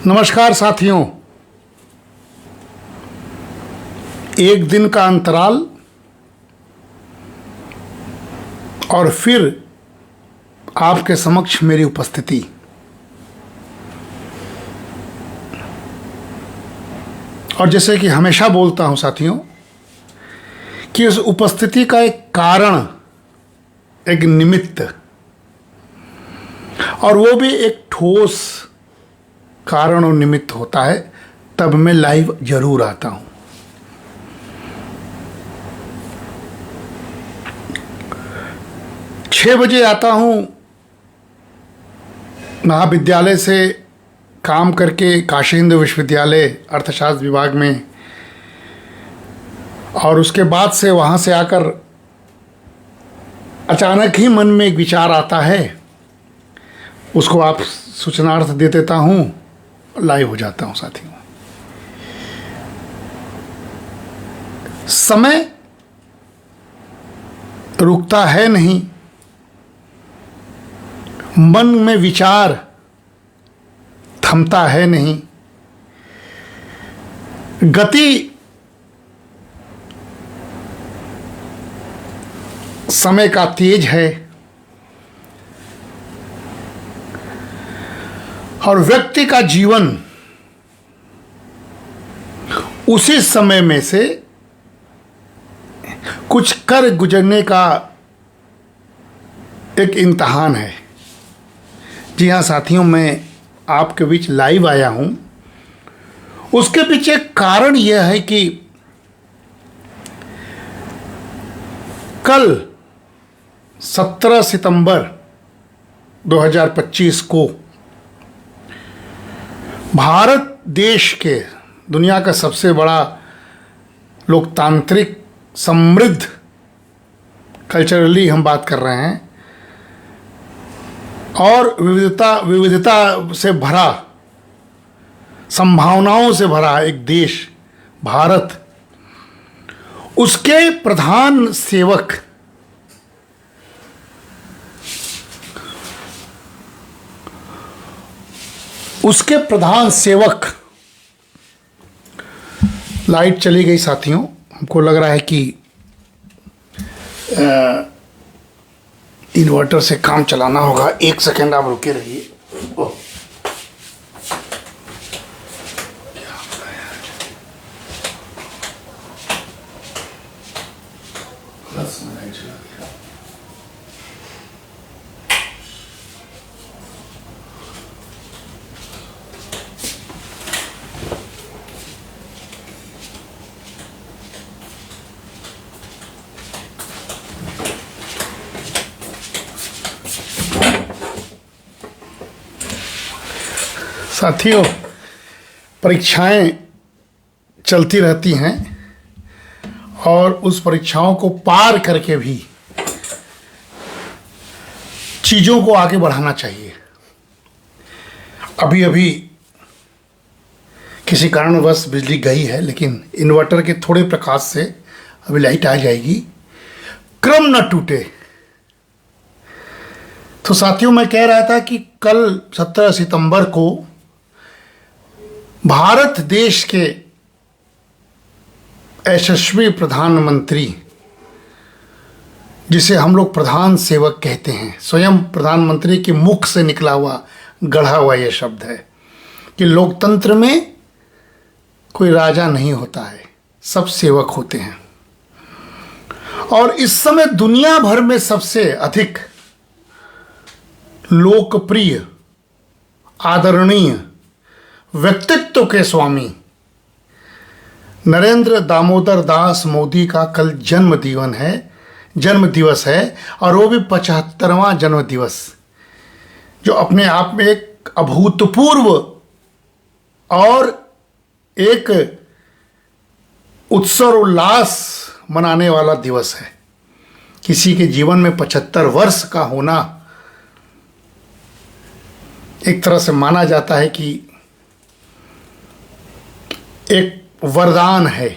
नमस्कार साथियों, एक दिन का अंतराल और फिर आपके समक्ष मेरी उपस्थिति। और जैसे कि हमेशा बोलता हूं साथियों कि उस उपस्थिति का एक कारण, एक निमित्त, और वो भी एक ठोस कारण और निमित्त होता है, तब मैं लाइव जरूर आता हूं। छः बजे आता हूं महाविद्यालय से काम करके, काशी हिंदू विश्वविद्यालय अर्थशास्त्र विभाग में, और उसके बाद से वहाँ से आकर अचानक ही मन में एक विचार आता है, उसको आप सूचनार्थ दे देता हूँ, लाइव हो जाता हूँ साथियों। समय रुकता है नहीं, मन में विचार थमता है नहीं, गति समय का तेज है, और व्यक्ति का जीवन उसी समय में से कुछ कर गुजरने का एक इम्तिहान है। जी हाँ साथियों, मैं आपके बीच लाइव आया हूं। उसके पीछे कारण यह है कि कल 17 सितंबर 2025 को भारत देश के, दुनिया का सबसे बड़ा लोकतांत्रिक, समृद्ध, कल्चरली हम बात कर रहे हैं, और विविधता से भरा, संभावनाओं से भरा एक देश भारत, उसके प्रधान सेवक लाइट चली गई साथियों। हमको लग रहा है कि इन्वर्टर से काम चलाना होगा। एक सेकेंड आप रुके रहिए। साथियों, परीक्षाएं चलती रहती हैं, और उस परीक्षाओं को पार करके भी चीज़ों को आगे बढ़ाना चाहिए। अभी अभी किसी कारणवश बिजली गई है, लेकिन इन्वर्टर के थोड़े प्रकाश से अभी लाइट आ जाएगी। क्रम न टूटे। तो साथियों, मैं कह रहा था कि कल 17 सितंबर को भारत देश के यशस्वी प्रधानमंत्री, जिसे हम लोग प्रधान सेवक कहते हैं, स्वयं प्रधानमंत्री के मुख से निकला हुआ, गढ़ा हुआ यह शब्द है कि लोकतंत्र में कोई राजा नहीं होता है, सब सेवक होते हैं। और इस समय दुनिया भर में सबसे अधिक लोकप्रिय, आदरणीय व्यक्तित्व के स्वामी नरेंद्र दामोदर दास मोदी का कल जन्म दिवस है, और वो भी 75वां जन्म दिवस, जो अपने आप में एक अभूतपूर्व और एक उत्सव उल्लास मनाने वाला दिवस है। किसी के जीवन में 75 वर्ष का होना एक तरह से माना जाता है कि एक वरदान है।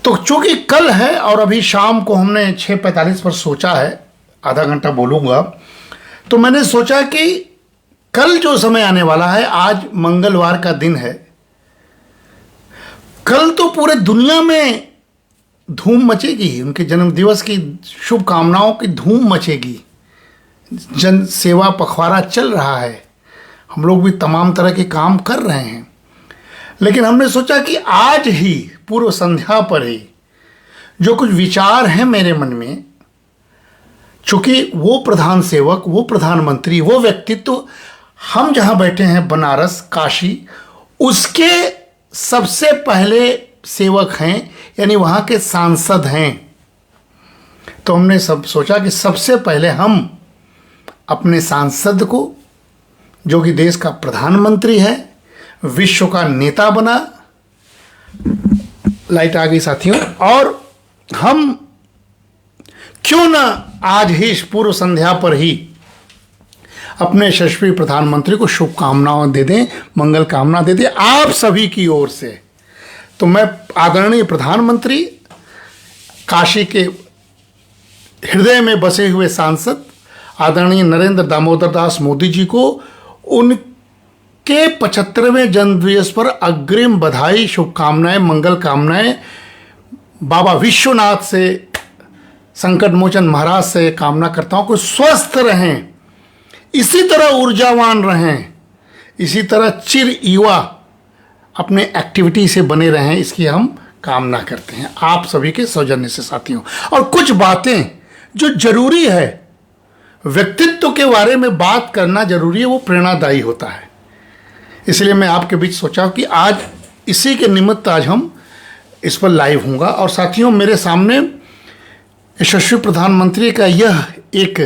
तो चूंकि कल है और अभी शाम को हमने 6:45 पर सोचा है आधा घंटा बोलूँगा, तो मैंने सोचा कि कल जो समय आने वाला है, आज मंगलवार का दिन है, कल तो पूरे दुनिया में धूम मचेगी, उनके जन्म दिवस की शुभकामनाओं की धूम मचेगी। जन सेवा पखवाड़ा चल रहा है, हम लोग भी तमाम तरह के काम कर रहे हैं, लेकिन हमने सोचा कि आज ही पूर्व संध्या पर ही जो कुछ विचार हैं मेरे मन में, चूंकि वो प्रधान सेवक, वो प्रधानमंत्री, वो व्यक्तित्व हम जहाँ बैठे हैं बनारस, काशी, उसके सबसे पहले सेवक हैं, यानी वहाँ के सांसद हैं। तो हमने सब सोचा कि सबसे पहले हम अपने सांसद को, जो कि देश का प्रधानमंत्री है, विश्व का नेता बना, लाइट आ गई साथियों, और हम क्यों ना आज ही इस पूर्व संध्या पर ही अपने यशस्वी प्रधानमंत्री को शुभकामनाएं दे दें, मंगल कामना दे दें आप सभी की ओर से। तो मैं आदरणीय प्रधानमंत्री, काशी के हृदय में बसे हुए सांसद आदरणीय नरेंद्र दामोदर दास मोदी जी को उनके 75वें जन्मदिवस पर अग्रिम बधाई, शुभकामनाएं, मंगल कामनाएं। बाबा विश्वनाथ से, संकट मोचन महाराज से कामना करता हूं कि स्वस्थ रहें, इसी तरह ऊर्जावान रहें, इसी तरह चिर युवा अपने एक्टिविटी से बने रहें, इसकी हम कामना करते हैं आप सभी के सौजन्य से साथियों। और कुछ बातें जो जरूरी है, व्यक्तित्व के बारे में बात करना जरूरी है, वो प्रेरणादायी होता है। इसलिए मैं आपके बीच सोचा कि आज इसी के निमित्त आज हम इस पर लाइव होऊंगा। और साथियों, मेरे सामने यशस्वी प्रधानमंत्री का यह एक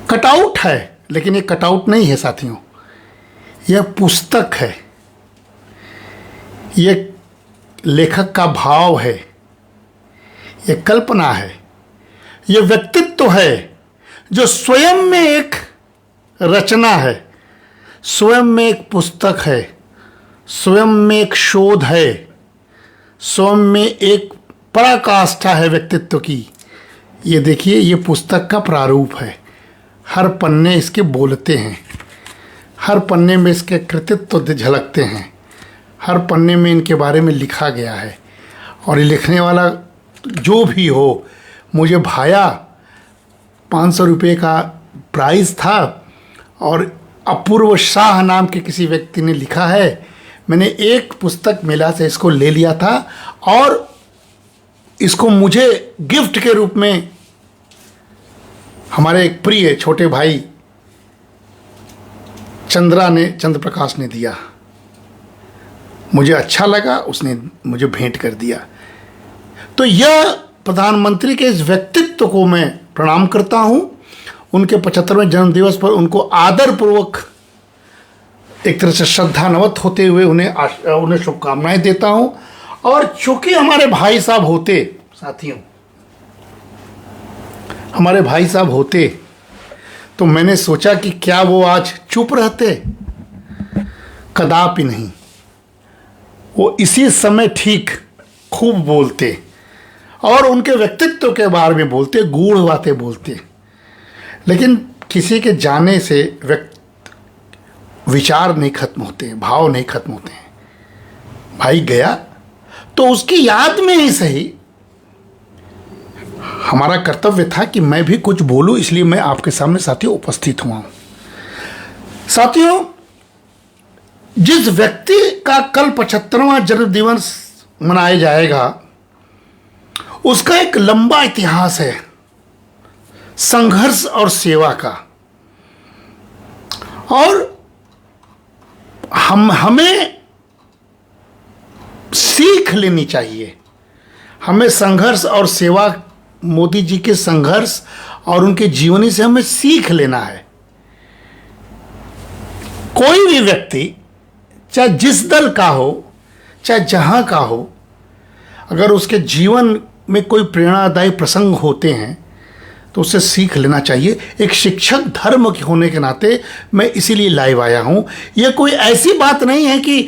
कटआउट है, लेकिन ये कटआउट नहीं है साथियों, यह पुस्तक है, यह लेखक का भाव है, यह कल्पना है, यह व्यक्तित्व है जो स्वयं में एक रचना है, स्वयं में एक पुस्तक है, स्वयं में एक शोध है, स्वयं में एक पराकाष्ठा है व्यक्तित्व की। ये देखिए, ये पुस्तक का प्रारूप है, हर पन्ने इसके बोलते हैं, हर पन्ने में इसके कृतित्व झलकते हैं, हर पन्ने में इनके बारे में लिखा गया है। और ये लिखने वाला जो भी हो, मुझे भाया 500 रुपये का प्राइज़ था और अपूर्व शाह नाम के किसी व्यक्ति ने लिखा है। मैंने एक पुस्तक मेला से इसको ले लिया था और इसको मुझे गिफ्ट के रूप में हमारे एक प्रिय छोटे भाई चंद्र प्रकाश ने दिया। मुझे अच्छा लगा, उसने मुझे भेंट कर दिया। तो यह प्रधानमंत्री के इस व्यक्तित्व को मैं प्रणाम करता हूं। उनके 75वें जन्मदिवस पर उनको आदरपूर्वक एक तरह से श्रद्धानवत होते हुए उन्हें शुभकामनाएं देता हूं। और चूंकि हमारे भाई साहब होते, साथियों, हमारे भाई साहब होते, तो मैंने सोचा कि क्या वो आज चुप रहते? कदापि नहीं, वो इसी समय ठीक खूब बोलते और उनके व्यक्तित्व के बारे में बोलते, गूढ़ बातें बोलते। लेकिन किसी के जाने से विचार नहीं खत्म होते, भाव नहीं खत्म होते हैं। भाई गया तो उसकी याद में ही सही हमारा कर्तव्य था कि मैं भी कुछ बोलूं, इसलिए मैं आपके सामने साथियों उपस्थित हुआ हूं। साथियों, जिस व्यक्ति का कल 75वां जन्मदिवस मनाया जाएगा, उसका एक लंबा इतिहास है संघर्ष और सेवा का। और हमें सीख लेनी चाहिए। हमें संघर्ष और सेवा, मोदी जी के संघर्ष और उनके जीवनी से हमें सीख लेना है। कोई भी व्यक्ति, चाहे जिस दल का हो, चाहे जहां का हो, अगर उसके जीवन में कोई प्रेरणादायी प्रसंग होते हैं तो उसे सीख लेना चाहिए। एक शिक्षक धर्म के होने के नाते मैं इसीलिए लाइव आया हूं। यह कोई ऐसी बात नहीं है कि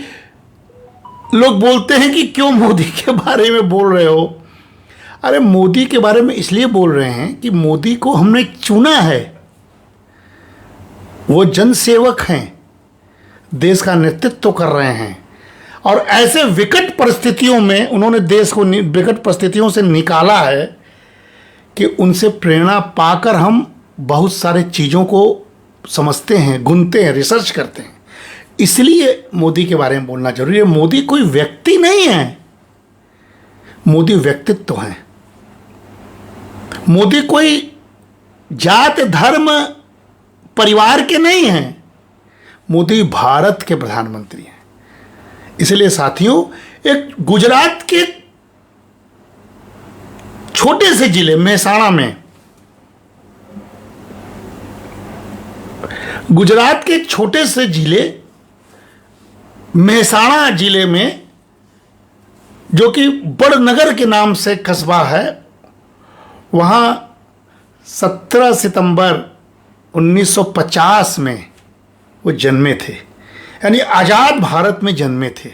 लोग बोलते हैं कि क्यों मोदी के बारे में बोल रहे हो। अरे मोदी के बारे में इसलिए बोल रहे हैं कि मोदी को हमने चुना है, वो जनसेवक हैं, देश का नेतृत्व कर रहे हैं, और ऐसे विकट परिस्थितियों में उन्होंने देश को विकट परिस्थितियों से निकाला है कि उनसे प्रेरणा पाकर हम बहुत सारे चीज़ों को समझते हैं, गुनते हैं, रिसर्च करते हैं। इसलिए मोदी के बारे में बोलना जरूरी है। मोदी कोई व्यक्ति नहीं है, मोदी व्यक्तित्व है। मोदी कोई जात धर्म परिवार के नहीं हैं, मोदी भारत के प्रधानमंत्री हैं। इसलिए साथियों, एक गुजरात के छोटे से जिले मेहसाणा में, गुजरात के छोटे से जिले मेहसाणा जिले में, जो कि बड़नगर के नाम से कस्बा है, वहां 17 सितंबर 1950 में वो जन्मे थे, यानी आज़ाद भारत में जन्मे थे।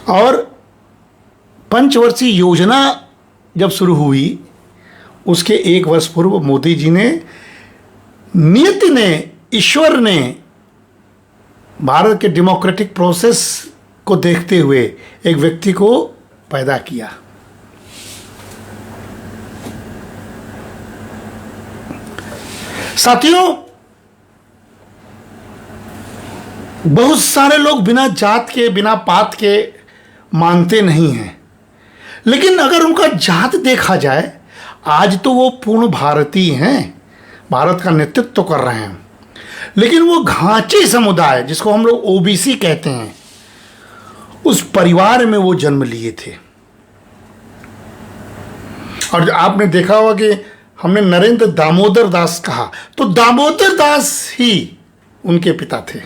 और पंचवर्षीय योजना जब शुरू हुई, उसके 1 वर्ष पूर्व मोदी जी ने, नियति ने, ईश्वर ने भारत के डेमोक्रेटिक प्रोसेस को देखते हुए एक व्यक्ति को पैदा किया। साथियों, बहुत सारे लोग बिना जात के, बिना पात के मानते नहीं हैं, लेकिन अगर उनका जात देखा जाए, आज तो वो पूर्ण भारतीय हैं, भारत का नेतृत्व कर रहे हैं, लेकिन वो घांची समुदाय, जिसको हम लोग ओबीसी कहते हैं, उस परिवार में वो जन्म लिए थे। और आपने देखा होगा कि हमने नरेंद्र दामोदर दास कहा, तो दामोदर दास ही उनके पिता थे।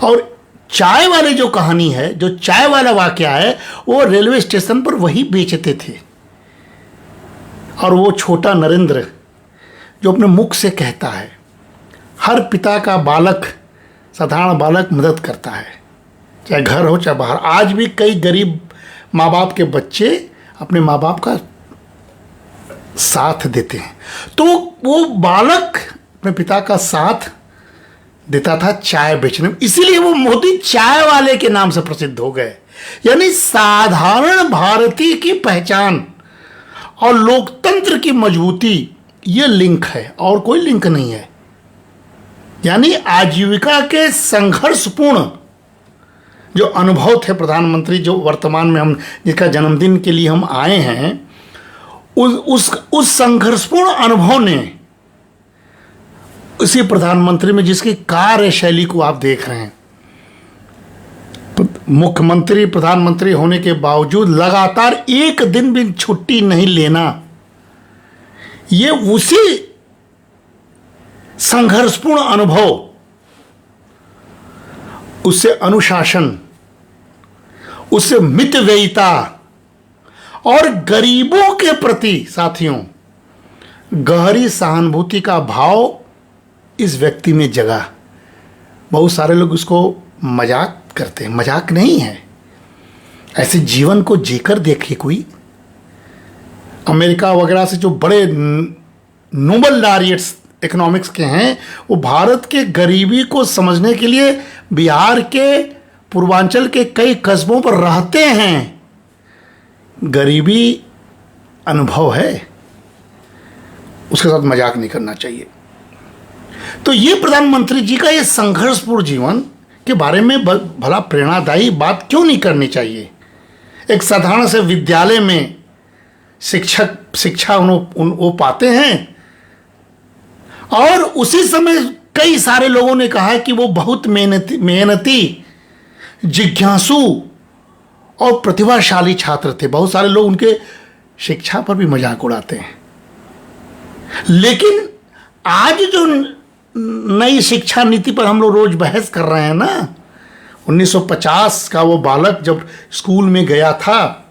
और चाय वाले जो कहानी है, जो चाय वाला वाकया है, वो रेलवे स्टेशन पर वही बेचते थे। और वो छोटा नरेंद्र जो अपने मुख से कहता है, हर पिता का बालक, साधारण बालक मदद करता है, चाहे घर हो चाहे बाहर। आज भी कई गरीब माँ बाप के बच्चे अपने माँ बाप का साथ देते हैं, तो वो बालक अपने पिता का साथ देता था चाय बेचने में। इसीलिए वो मोदी चाय वाले के नाम से प्रसिद्ध हो गए। यानी साधारण भारतीय की पहचान और लोकतंत्र की मजबूती, ये लिंक है, और कोई लिंक नहीं है। यानी आजीविका के संघर्षपूर्ण जो अनुभव थे प्रधानमंत्री, जो वर्तमान में हम, जिसका जन्मदिन के लिए हम आए हैं, उस संघर्षपूर्ण अनुभव ने उसी प्रधानमंत्री में, जिसकी कार्यशैली को आप देख रहे हैं, मुख्यमंत्री, प्रधानमंत्री होने के बावजूद लगातार एक दिन भी छुट्टी नहीं लेना, ये उसी संघर्षपूर्ण अनुभव, उससे अनुशासन, उससे मितव्ययिता और गरीबों के प्रति साथियों गहरी सहानुभूति का भाव इस व्यक्ति में जगा। बहुत सारे लोग उसको मजाक करते हैं, मजाक नहीं है, ऐसे जीवन को जीकर देखिए। कोई अमेरिका वगैरह से जो बड़े नोबल लॉरियट्स इकोनॉमिक्स के हैं, वो भारत के गरीबी को समझने के लिए बिहार के पूर्वांचल के कई कस्बों पर रहते हैं। गरीबी अनुभव है, उसके साथ मजाक नहीं करना चाहिए। तो ये प्रधानमंत्री जी का ये संघर्षपूर्ण जीवन के बारे में भला प्रेरणादायी बात क्यों नहीं करनी चाहिए। एक साधारण से विद्यालय में शिक्षा वो पाते हैं, और उसी समय कई सारे लोगों ने कहा कि वो बहुत मेहनती, जिज्ञासु और प्रतिभाशाली छात्र थे। बहुत सारे लोग उनके शिक्षा पर भी मजाक उड़ाते हैं। लेकिन आज जो नई शिक्षा नीति पर हम लोग रोज बहस कर रहे हैं ना, 1950 का वो बालक जब स्कूल में गया था,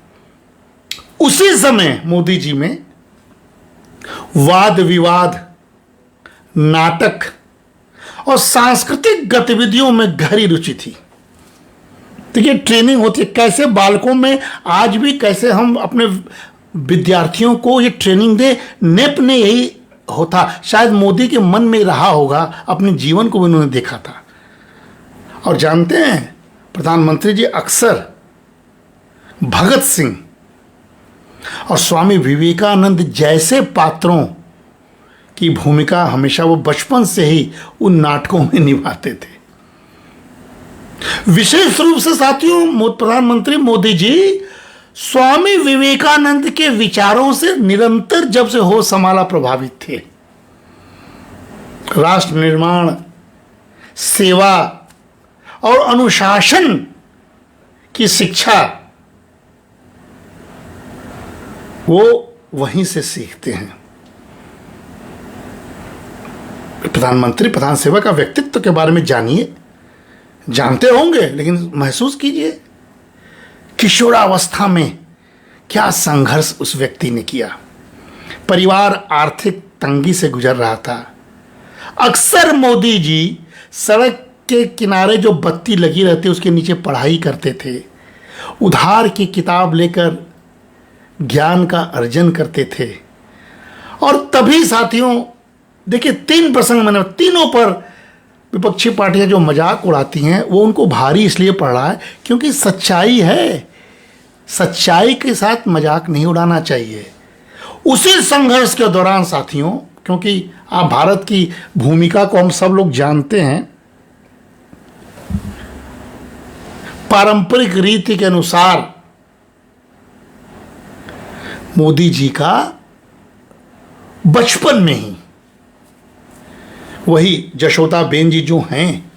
उसी समय मोदी जी में वाद विवाद, नाटक और सांस्कृतिक गतिविधियों में गहरी रुचि थी। देखिए ट्रेनिंग होती है कैसे बालकों में, आज भी कैसे हम अपने विद्यार्थियों को ये ट्रेनिंग दे। नेप ने यही होता, शायद मोदी के मन में रहा होगा, अपने जीवन को भी उन्होंने देखा था। और जानते हैं प्रधानमंत्री जी अक्सर भगत सिंह और स्वामी विवेकानंद जैसे पात्रों की भूमिका हमेशा वो बचपन से ही उन नाटकों में निभाते थे। विशेष रूप से साथियों प्रधानमंत्री मोदी जी स्वामी विवेकानंद के विचारों से निरंतर जब से होश संभाला प्रभावित थे। राष्ट्र निर्माण, सेवा और अनुशासन की शिक्षा वो वहीं से सीखते हैं। प्रधानमंत्री प्रधान सेवक का व्यक्तित्व के बारे में जानिए, जानते होंगे लेकिन महसूस कीजिए किशोरावस्था में क्या संघर्ष उस व्यक्ति ने किया। परिवार आर्थिक तंगी से गुजर रहा था। अक्सर मोदी जी सड़क के किनारे जो बत्ती लगी रहती उसके नीचे पढ़ाई करते थे, उधार की किताब लेकर ज्ञान का अर्जन करते थे। और तभी साथियों देखिए 3 प्रसंग मैंने, तीनों पर विपक्षी पार्टियां जो मजाक उड़ाती हैं वो उनको भारी इसलिए पड़ रहा है क्योंकि सच्चाई है। सच्चाई के साथ मजाक नहीं उड़ाना चाहिए। उसी संघर्ष के दौरान साथियों, क्योंकि आप भारत की भूमिका को हम सब लोग जानते हैं, पारंपरिक रीति के अनुसार मोदी जी का बचपन में ही वही जशोदाबेन जी जो हैं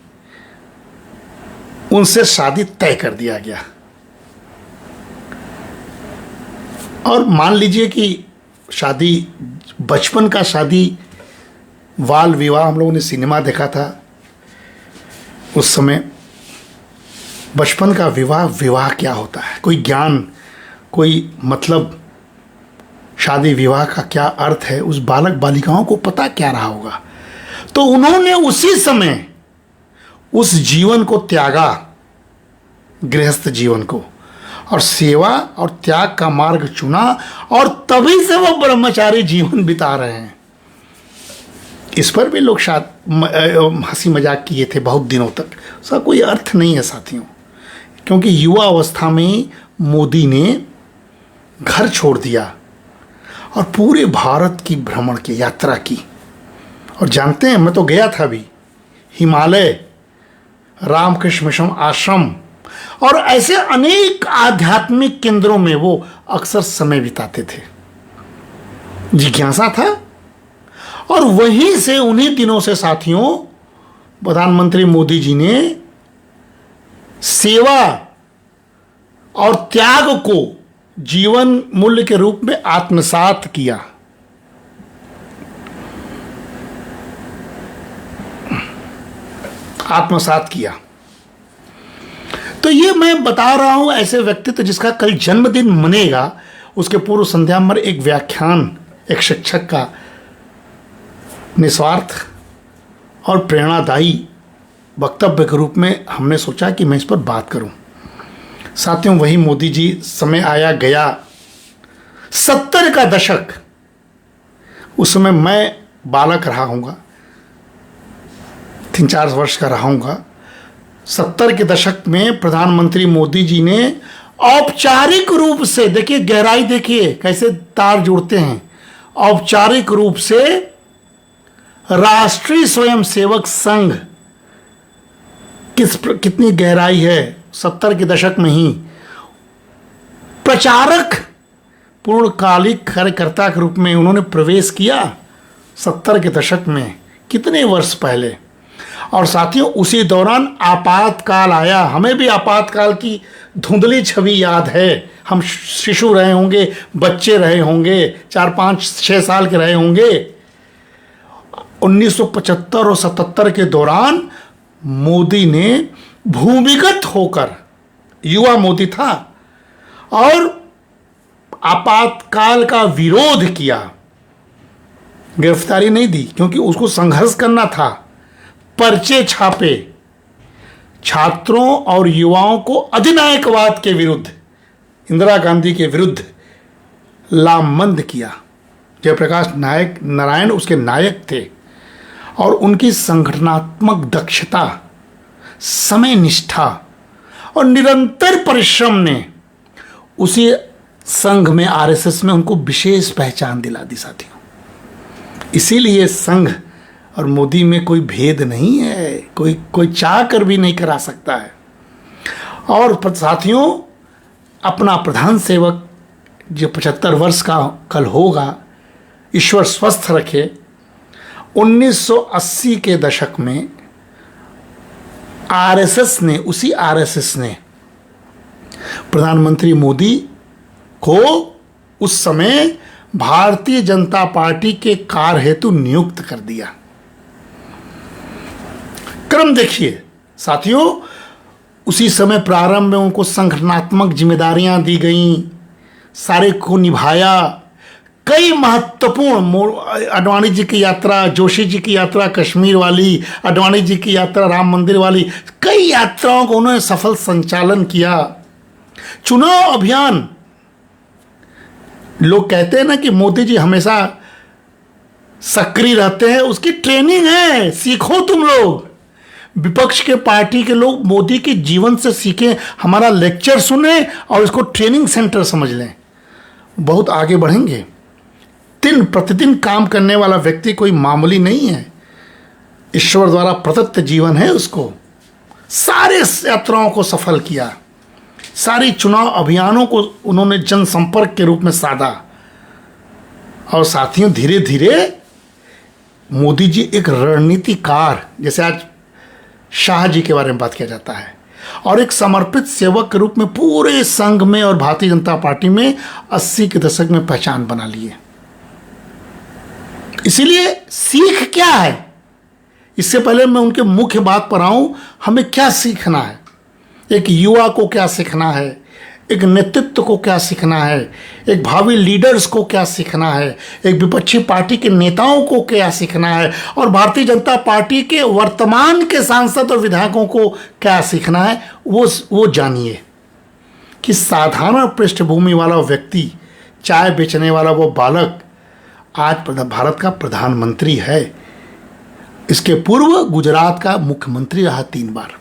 उनसे शादी तय कर दिया गया। और मान लीजिए कि शादी, बचपन का शादी, बाल विवाह, हम लोगों ने सिनेमा देखा था उस समय। बचपन का विवाह, विवाह क्या होता है, कोई ज्ञान, कोई मतलब, शादी विवाह का क्या अर्थ है, उस बालक बालिकाओं को पता क्या रहा होगा। तो उन्होंने उसी समय उस जीवन को त्यागा, गृहस्थ जीवन को, और सेवा और त्याग का मार्ग चुना, और तभी से वो ब्रह्मचारी जीवन बिता रहे हैं। इस पर भी लोग हंसी मजाक किए थे बहुत दिनों तक। उसका कोई अर्थ नहीं है साथियों, क्योंकि युवा अवस्था में मोदी ने घर छोड़ दिया और पूरे भारत की भ्रमण की यात्रा की। और जानते हैं, मैं तो गया था अभी, हिमालय, रामकृष्ण मिशन आश्रम और ऐसे अनेक आध्यात्मिक केंद्रों में वो अक्सर समय बिताते थे। जिज्ञासा था। और वहीं से, उन्हीं दिनों से साथियों, प्रधानमंत्री मोदी जी ने सेवा और त्याग को जीवन मूल्य के रूप में आत्मसात किया। तो ये मैं बता रहा हूं ऐसे व्यक्तित्व जिसका कल जन्मदिन मनेगा, उसके पूर्व संध्या में एक व्याख्यान एक शिक्षक का निस्वार्थ और प्रेरणादायी वक्तव्य के रूप में हमने सोचा कि मैं इस पर बात करूं। साथियों, वही मोदी जी, समय आया गया 70 का दशक, उस समय मैं बालक रहा हूँगा, 3-4 वर्ष का रहा हूँगा। 70 के दशक में प्रधानमंत्री मोदी जी ने औपचारिक रूप से, देखिए गहराई, देखिए कैसे तार जुड़ते हैं, औपचारिक रूप से राष्ट्रीय स्वयंसेवक संघ, कितनी गहराई है, 70 के दशक में ही प्रचारक, पूर्णकालिक कार्यकर्ता के रूप में उन्होंने प्रवेश किया 70 के दशक में, कितने वर्ष पहले। और साथियों, उसी दौरान आपातकाल आया। हमें भी आपातकाल की धुंधली छवि याद है। हम शिशु रहे होंगे, बच्चे रहे होंगे, 4-5-6 साल के रहे होंगे। 1975 और 77 के दौरान मोदी ने भूमिगत होकर, युवा मोदी था, और आपातकाल का विरोध किया। गिरफ्तारी नहीं दी क्योंकि उसको संघर्ष करना था। पर्चे छापे, छात्रों और युवाओं को अधिनायकवाद के विरुद्ध, इंदिरा गांधी के विरुद्ध लामबंद किया। जयप्रकाश नारायण उसके नायक थे और उनकी संगठनात्मक दक्षता, समय निष्ठा और निरंतर परिश्रम ने उसी संघ में, आरएसएस में उनको विशेष पहचान दिला दी साथियों। इसीलिए संघ और मोदी में कोई भेद नहीं है, कोई चाह कर भी नहीं करा सकता है। और साथियों, अपना प्रधान सेवक जो 75 वर्ष का कल होगा, ईश्वर स्वस्थ रखे, 1980 के दशक में उसी आरएसएस ने प्रधानमंत्री मोदी को उस समय भारतीय जनता पार्टी के कार्य हेतु नियुक्त कर दिया। क्रम देखिए साथियों, उसी समय प्रारंभ में उनको संगठनात्मक जिम्मेदारियां दी गईं, सारे को निभाया। कई महत्वपूर्ण, आडवाणी जी की यात्रा, जोशी जी की यात्रा कश्मीर वाली, आडवाणी जी की यात्रा राम मंदिर वाली, कई यात्राओं को उन्होंने सफल संचालन किया। चुनाव अभियान, लोग कहते हैं ना कि मोदी जी हमेशा सक्रिय रहते हैं, उसकी ट्रेनिंग है, सीखो तुम लोग। विपक्ष के पार्टी के लोग मोदी के जीवन से सीखें, हमारा लेक्चर सुने और इसको ट्रेनिंग सेंटर समझ लें, बहुत आगे बढ़ेंगे। दिन प्रतिदिन काम करने वाला व्यक्ति कोई मामूली नहीं है, ईश्वर द्वारा प्रदत्त जीवन है उसको। सारे यात्राओं को सफल किया, सारी चुनाव अभियानों को उन्होंने जनसंपर्क के रूप में साधा। और साथियों, धीरे धीरे मोदी जी एक रणनीतिकार, जैसे आज शाह जी के बारे में बात किया जाता है, और एक समर्पित सेवक के रूप में पूरे संघ में और भारतीय जनता पार्टी में 80 के दशक में पहचान बना लिए। इसीलिए सीख क्या है, इससे पहले मैं उनके मुख्य बात पर आऊं, हमें क्या सीखना है, एक युवा को क्या सीखना है, एक नेतृत्व को क्या सीखना है, एक भावी लीडर्स को क्या सीखना है, एक विपक्षी पार्टी के नेताओं को क्या सीखना है, और भारतीय जनता पार्टी के वर्तमान के सांसद और विधायकों को क्या सीखना है, वो जानिए। कि साधारण पृष्ठभूमि वाला व्यक्ति, चाय बेचने वाला वो बालक आज भारत का प्रधानमंत्री है। इसके पूर्व गुजरात का मुख्यमंत्री रहा 3 बार।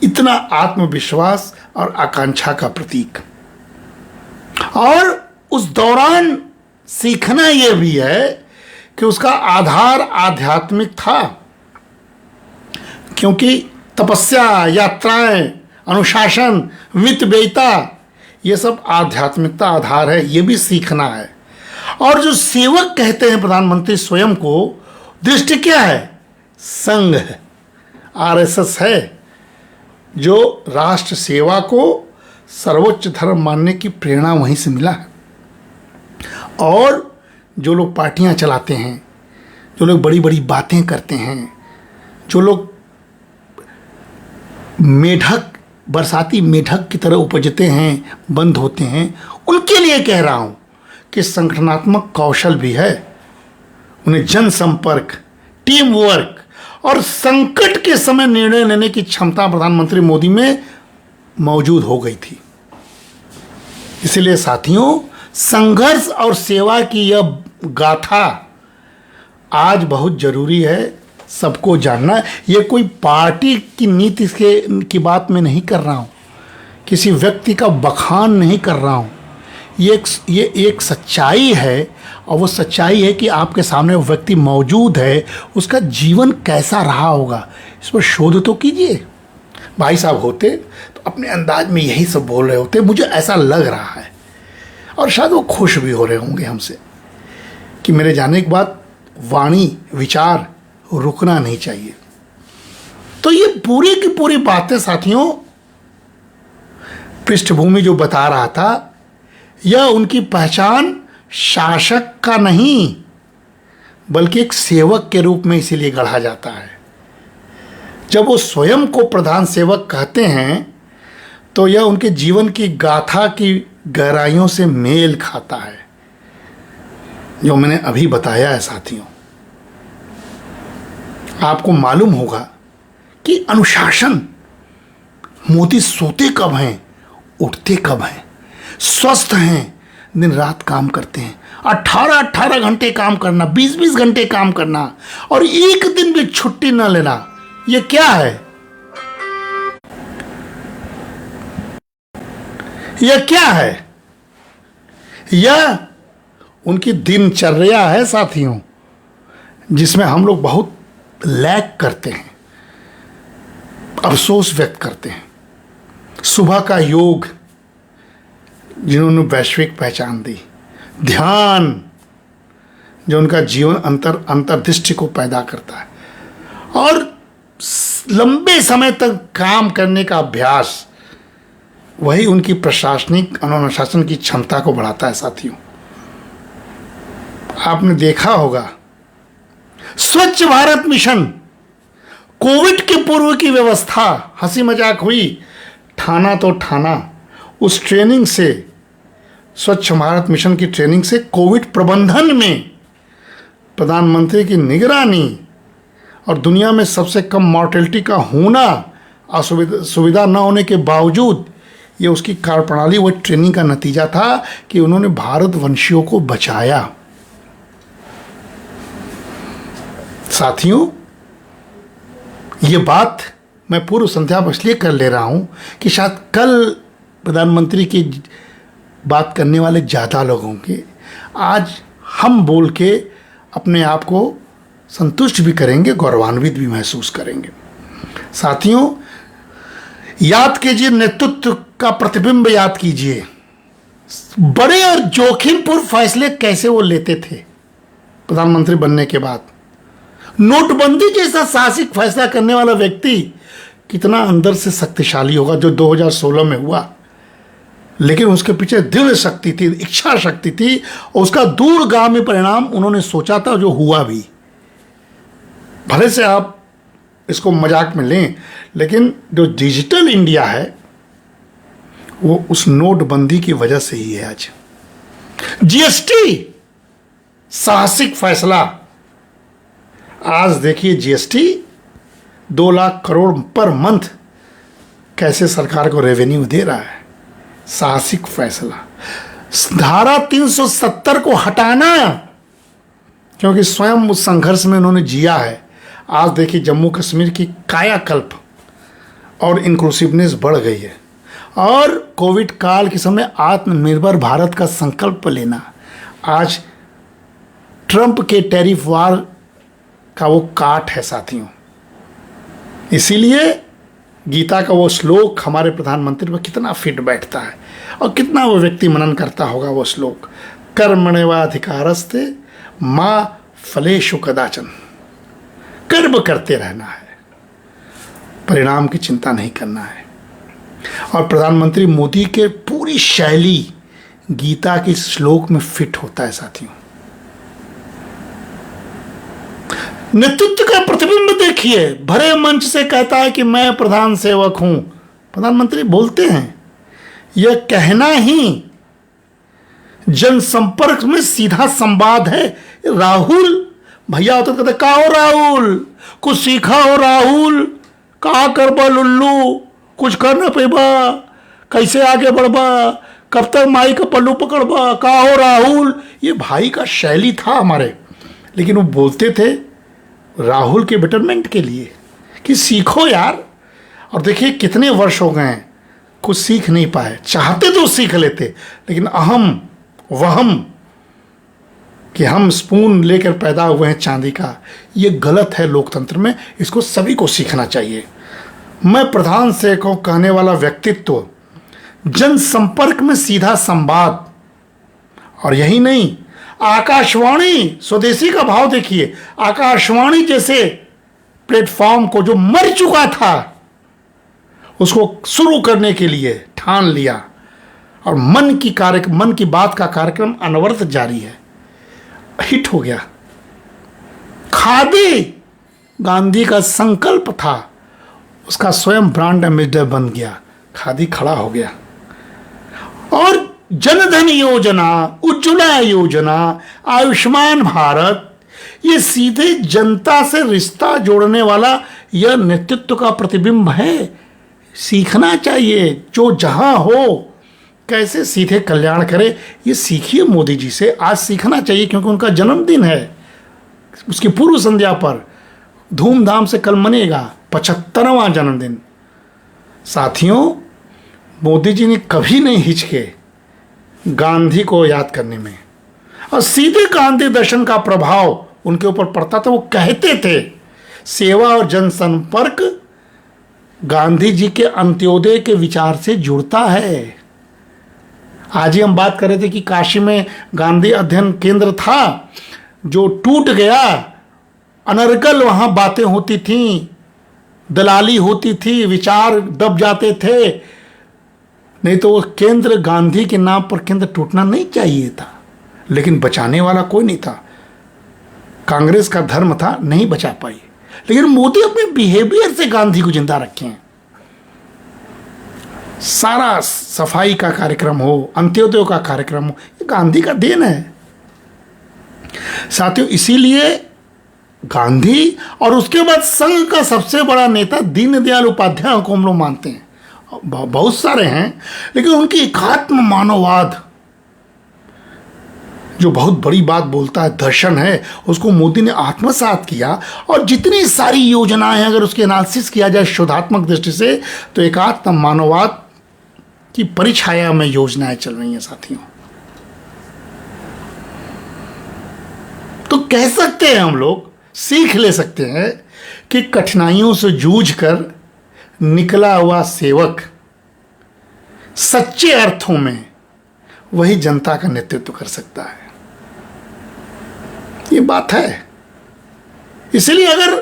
इतना आत्मविश्वास और आकांक्षा का प्रतीक। और उस दौरान सीखना यह भी है कि उसका आधार आध्यात्मिक था, क्योंकि तपस्या, यात्राएं, अनुशासन, वित्त व्ययिता, ये सब आध्यात्मिकता आधार है, ये भी सीखना है। और जो सेवक कहते हैं प्रधानमंत्री स्वयं को, दृष्टि क्या है? संघ है, आरएसएस है, जो राष्ट्र सेवा को सर्वोच्च धर्म मानने की प्रेरणा वहीं से मिला है। और जो लोग पार्टियां चलाते हैं, जो लोग बड़ी बड़ी बातें करते हैं, जो लोग मेढक, बरसाती मेढक की तरह उपजते हैं, बंद होते हैं, उनके लिए कह रहा हूं कि संगठनात्मक कौशल भी है, उन्हें जनसंपर्क, टीम वर्क और संकट के समय निर्णय लेने की क्षमता प्रधानमंत्री मोदी में मौजूद हो गई थी। इसलिए साथियों, संघर्ष और सेवा की यह गाथा आज बहुत जरूरी है सबको जानना। यह कोई पार्टी की नीति की बात मैं नहीं कर रहा हूं, किसी व्यक्ति का बखान नहीं कर रहा हूं। ये एक सच्चाई है, और वो सच्चाई है कि आपके सामने वो व्यक्ति मौजूद है, उसका जीवन कैसा रहा होगा, इस पर शोध तो कीजिए। भाई साहब होते तो अपने अंदाज में यही सब बोल रहे होते, मुझे ऐसा लग रहा है, और शायद वो खुश भी हो रहे होंगे हमसे कि मेरे जाने के बाद वाणी, विचार रुकना नहीं चाहिए। तो ये पूरी की पूरी बातें साथियों, पृष्ठभूमि जो बता रहा था, यह उनकी पहचान शासक का नहीं बल्कि एक सेवक के रूप में इसीलिए गढ़ा जाता है। जब वो स्वयं को प्रधान सेवक कहते हैं तो यह उनके जीवन की गाथा की गहराइयों से मेल खाता है, जो मैंने अभी बताया है। साथियों, आपको मालूम होगा कि अनुशासन मोदी सोते कब हैं, उठते कब हैं, स्वस्थ हैं, दिन रात काम करते हैं, 18-18 घंटे काम करना, 20-20 घंटे काम करना और एक दिन भी छुट्टी ना लेना, ये क्या है? यह क्या है? यह उनकी दिनचर्या है साथियों, जिसमें हम लोग बहुत लैग करते हैं, अफसोस व्यक्त करते हैं। सुबह का योग जिन्होंने वैश्विक पहचान दी, ध्यान जो उनका जीवन अंतर्दृष्टि को पैदा करता है, और लंबे समय तक काम करने का अभ्यास, वही उनकी प्रशासनिक अनुशासन की क्षमता को बढ़ाता है साथियों। आपने देखा होगा स्वच्छ भारत मिशन, कोविड के पूर्व की व्यवस्था, हंसी मजाक हुई, ठाना तो ठाना, उस ट्रेनिंग से, स्वच्छ भारत मिशन की ट्रेनिंग से कोविड प्रबंधन में प्रधानमंत्री की निगरानी और दुनिया में सबसे कम मॉर्टेलिटी का होना, सुविधा न होने के बावजूद, ये उसकी कार्यप्रणाली, वह ट्रेनिंग का नतीजा था कि उन्होंने भारतवंशियों को बचाया। साथियों, ये बात मैं पूर्व संध्या में इसलिए कर ले रहा हूँ कि शायद कल प्रधानमंत्री की बात करने वाले ज़्यादा लोग होंगे, आज हम बोल के अपने आप को संतुष्ट भी करेंगे, गौरवान्वित भी महसूस करेंगे। साथियों, याद कीजिए, नेतृत्व का प्रतिबिंब याद कीजिए, बड़े और जोखिमपूर्ण फैसले कैसे वो लेते थे प्रधानमंत्री बनने के बाद। नोटबंदी जैसा साहसिक फैसला करने वाला व्यक्ति कितना अंदर से शक्तिशाली होगा, जो 2016 में हुआ, लेकिन उसके पीछे दृढ़ शक्ति थी, इच्छा शक्ति थी, और उसका दूरगामी परिणाम उन्होंने सोचा था, जो हुआ भी। भले से आप इसको मजाक में लें, लेकिन जो डिजिटल इंडिया है वो उस नोटबंदी की वजह से ही है। आज जीएसटी साहसिक फैसला, आज देखिए GST 2 lakh crore per month कैसे सरकार को रेवेन्यू दे रहा है। साहसिक फैसला। धारा 370 को हटाना, क्योंकि स्वयं उस संघर्ष में उन्होंने जिया है। आज देखिए जम्मू कश्मीर की कायाकल्प और इंक्लूसिवनेस बढ़ गई है, और कोविड काल के समय आत्मनिर्भर भारत का संकल्प लेना, आज ट्रंप के टैरिफ वार का वो काट है साथियों। इसीलिए गीता का वो श्लोक हमारे प्रधानमंत्री पर कितना फिट बैठता है, और कितना वो व्यक्ति मनन करता होगा वो श्लोक, कर्मण्येवाधिकारस्ते मां फलेषु कदाचन। कर्म करते रहना है, परिणाम की चिंता नहीं करना है। और प्रधानमंत्री मोदी के पूरी शैली गीता के श्लोक में फिट होता है साथियों। नेतृत्व का प्रतिबिंब देखिए, भरे मंच से कहता है कि मैं प्रधान सेवक हूं। प्रधानमंत्री बोलते हैं, यह कहना ही जनसंपर्क में सीधा संवाद है। राहुल भैया होता तो कहते, का हो राहुल, कुछ सीखा हो राहुल, का करबा लुल्लू, कुछ कर ना पेबा, कैसे आगे बढ़बा, कब तक माई का पल्लू पकड़बा, का हो राहुल। ये भाई का शैली था हमारे, लेकिन वो बोलते थे राहुल के बेटरमेंट के लिए कि सीखो यार। और देखिए कितने वर्ष हो गए हैं, कुछ सीख नहीं पाए। चाहते तो सीख लेते, लेकिन अहम वहम कि हम स्पून लेकर पैदा हुए हैं चांदी का, ये गलत है लोकतंत्र में। इसको सभी को सीखना चाहिए। मैं प्रधान से को कहने वाला व्यक्तित्व, जनसंपर्क में सीधा संवाद, और यही नहीं, आकाशवाणी, स्वदेशी का भाव देखिए, आकाशवाणी जैसे प्लेटफॉर्म को जो मर चुका था उसको शुरू करने के लिए ठान लिया, और मन की बात का कार्यक्रम अनवरत जारी है, हिट हो गया। खादी गांधी का संकल्प था, उसका स्वयं ब्रांड एम्बेसडर बन गया, खादी खड़ा हो गया। और जनधन योजना, उज्ज्वला योजना, आयुष्मान भारत, ये सीधे जनता से रिश्ता जोड़ने वाला यह नेतृत्व का प्रतिबिंब है। सीखना चाहिए, जो जहां हो कैसे सीधे कल्याण करे, ये सीखिए मोदी जी से। आज सीखना चाहिए क्योंकि उनका जन्मदिन है, उसकी पूर्व संध्या पर धूमधाम से कल मनेगा 75वां जन्मदिन। साथियों, मोदी जी ने कभी नहीं हिचके गांधी को याद करने में, और सीधे गांधी दर्शन का प्रभाव उनके ऊपर पड़ता था। वो कहते थे सेवा और जनसंपर्क गांधी जी के अंत्योदय के विचार से जुड़ता है। आज ही हम बात कर रहे थे कि काशी में गांधी अध्ययन केंद्र था जो टूट गया, अनर्गल वहां बातें होती थीं, दलाली होती थी, विचार दब जाते थे। नहीं तो वो केंद्र, गांधी के नाम पर केंद्र टूटना नहीं चाहिए था, लेकिन बचाने वाला कोई नहीं था। कांग्रेस का धर्म था, नहीं बचा पाई, लेकिन मोदी अपने बिहेवियर से गांधी को जिंदा रखे हैं। सारा सफाई का कार्यक्रम हो, अंत्योदय का कार्यक्रम हो, ये गांधी का देन है साथियों। इसीलिए गांधी और उसके बाद संघ का सबसे बड़ा नेता दीनदयाल उपाध्याय को हम लोग मानते हैं। बहुत सारे हैं, लेकिन उनकी एकात्म मानववाद जो बहुत बड़ी बात बोलता है, दर्शन है, उसको मोदी ने आत्मसात किया। और जितनी सारी योजनाएं, अगर उसके एनालिसिस किया जाए शोधात्मक दृष्टि से, तो एकात्म मानववाद की परिछाया में योजनाएं चल रही हैं साथियों। तो कह सकते हैं, हम लोग सीख ले सकते हैं कि कठिनाइयों से जूझकर निकला हुआ सेवक सच्चे अर्थों में वही जनता का नेतृत्व कर सकता है। ये बात है। इसलिए अगर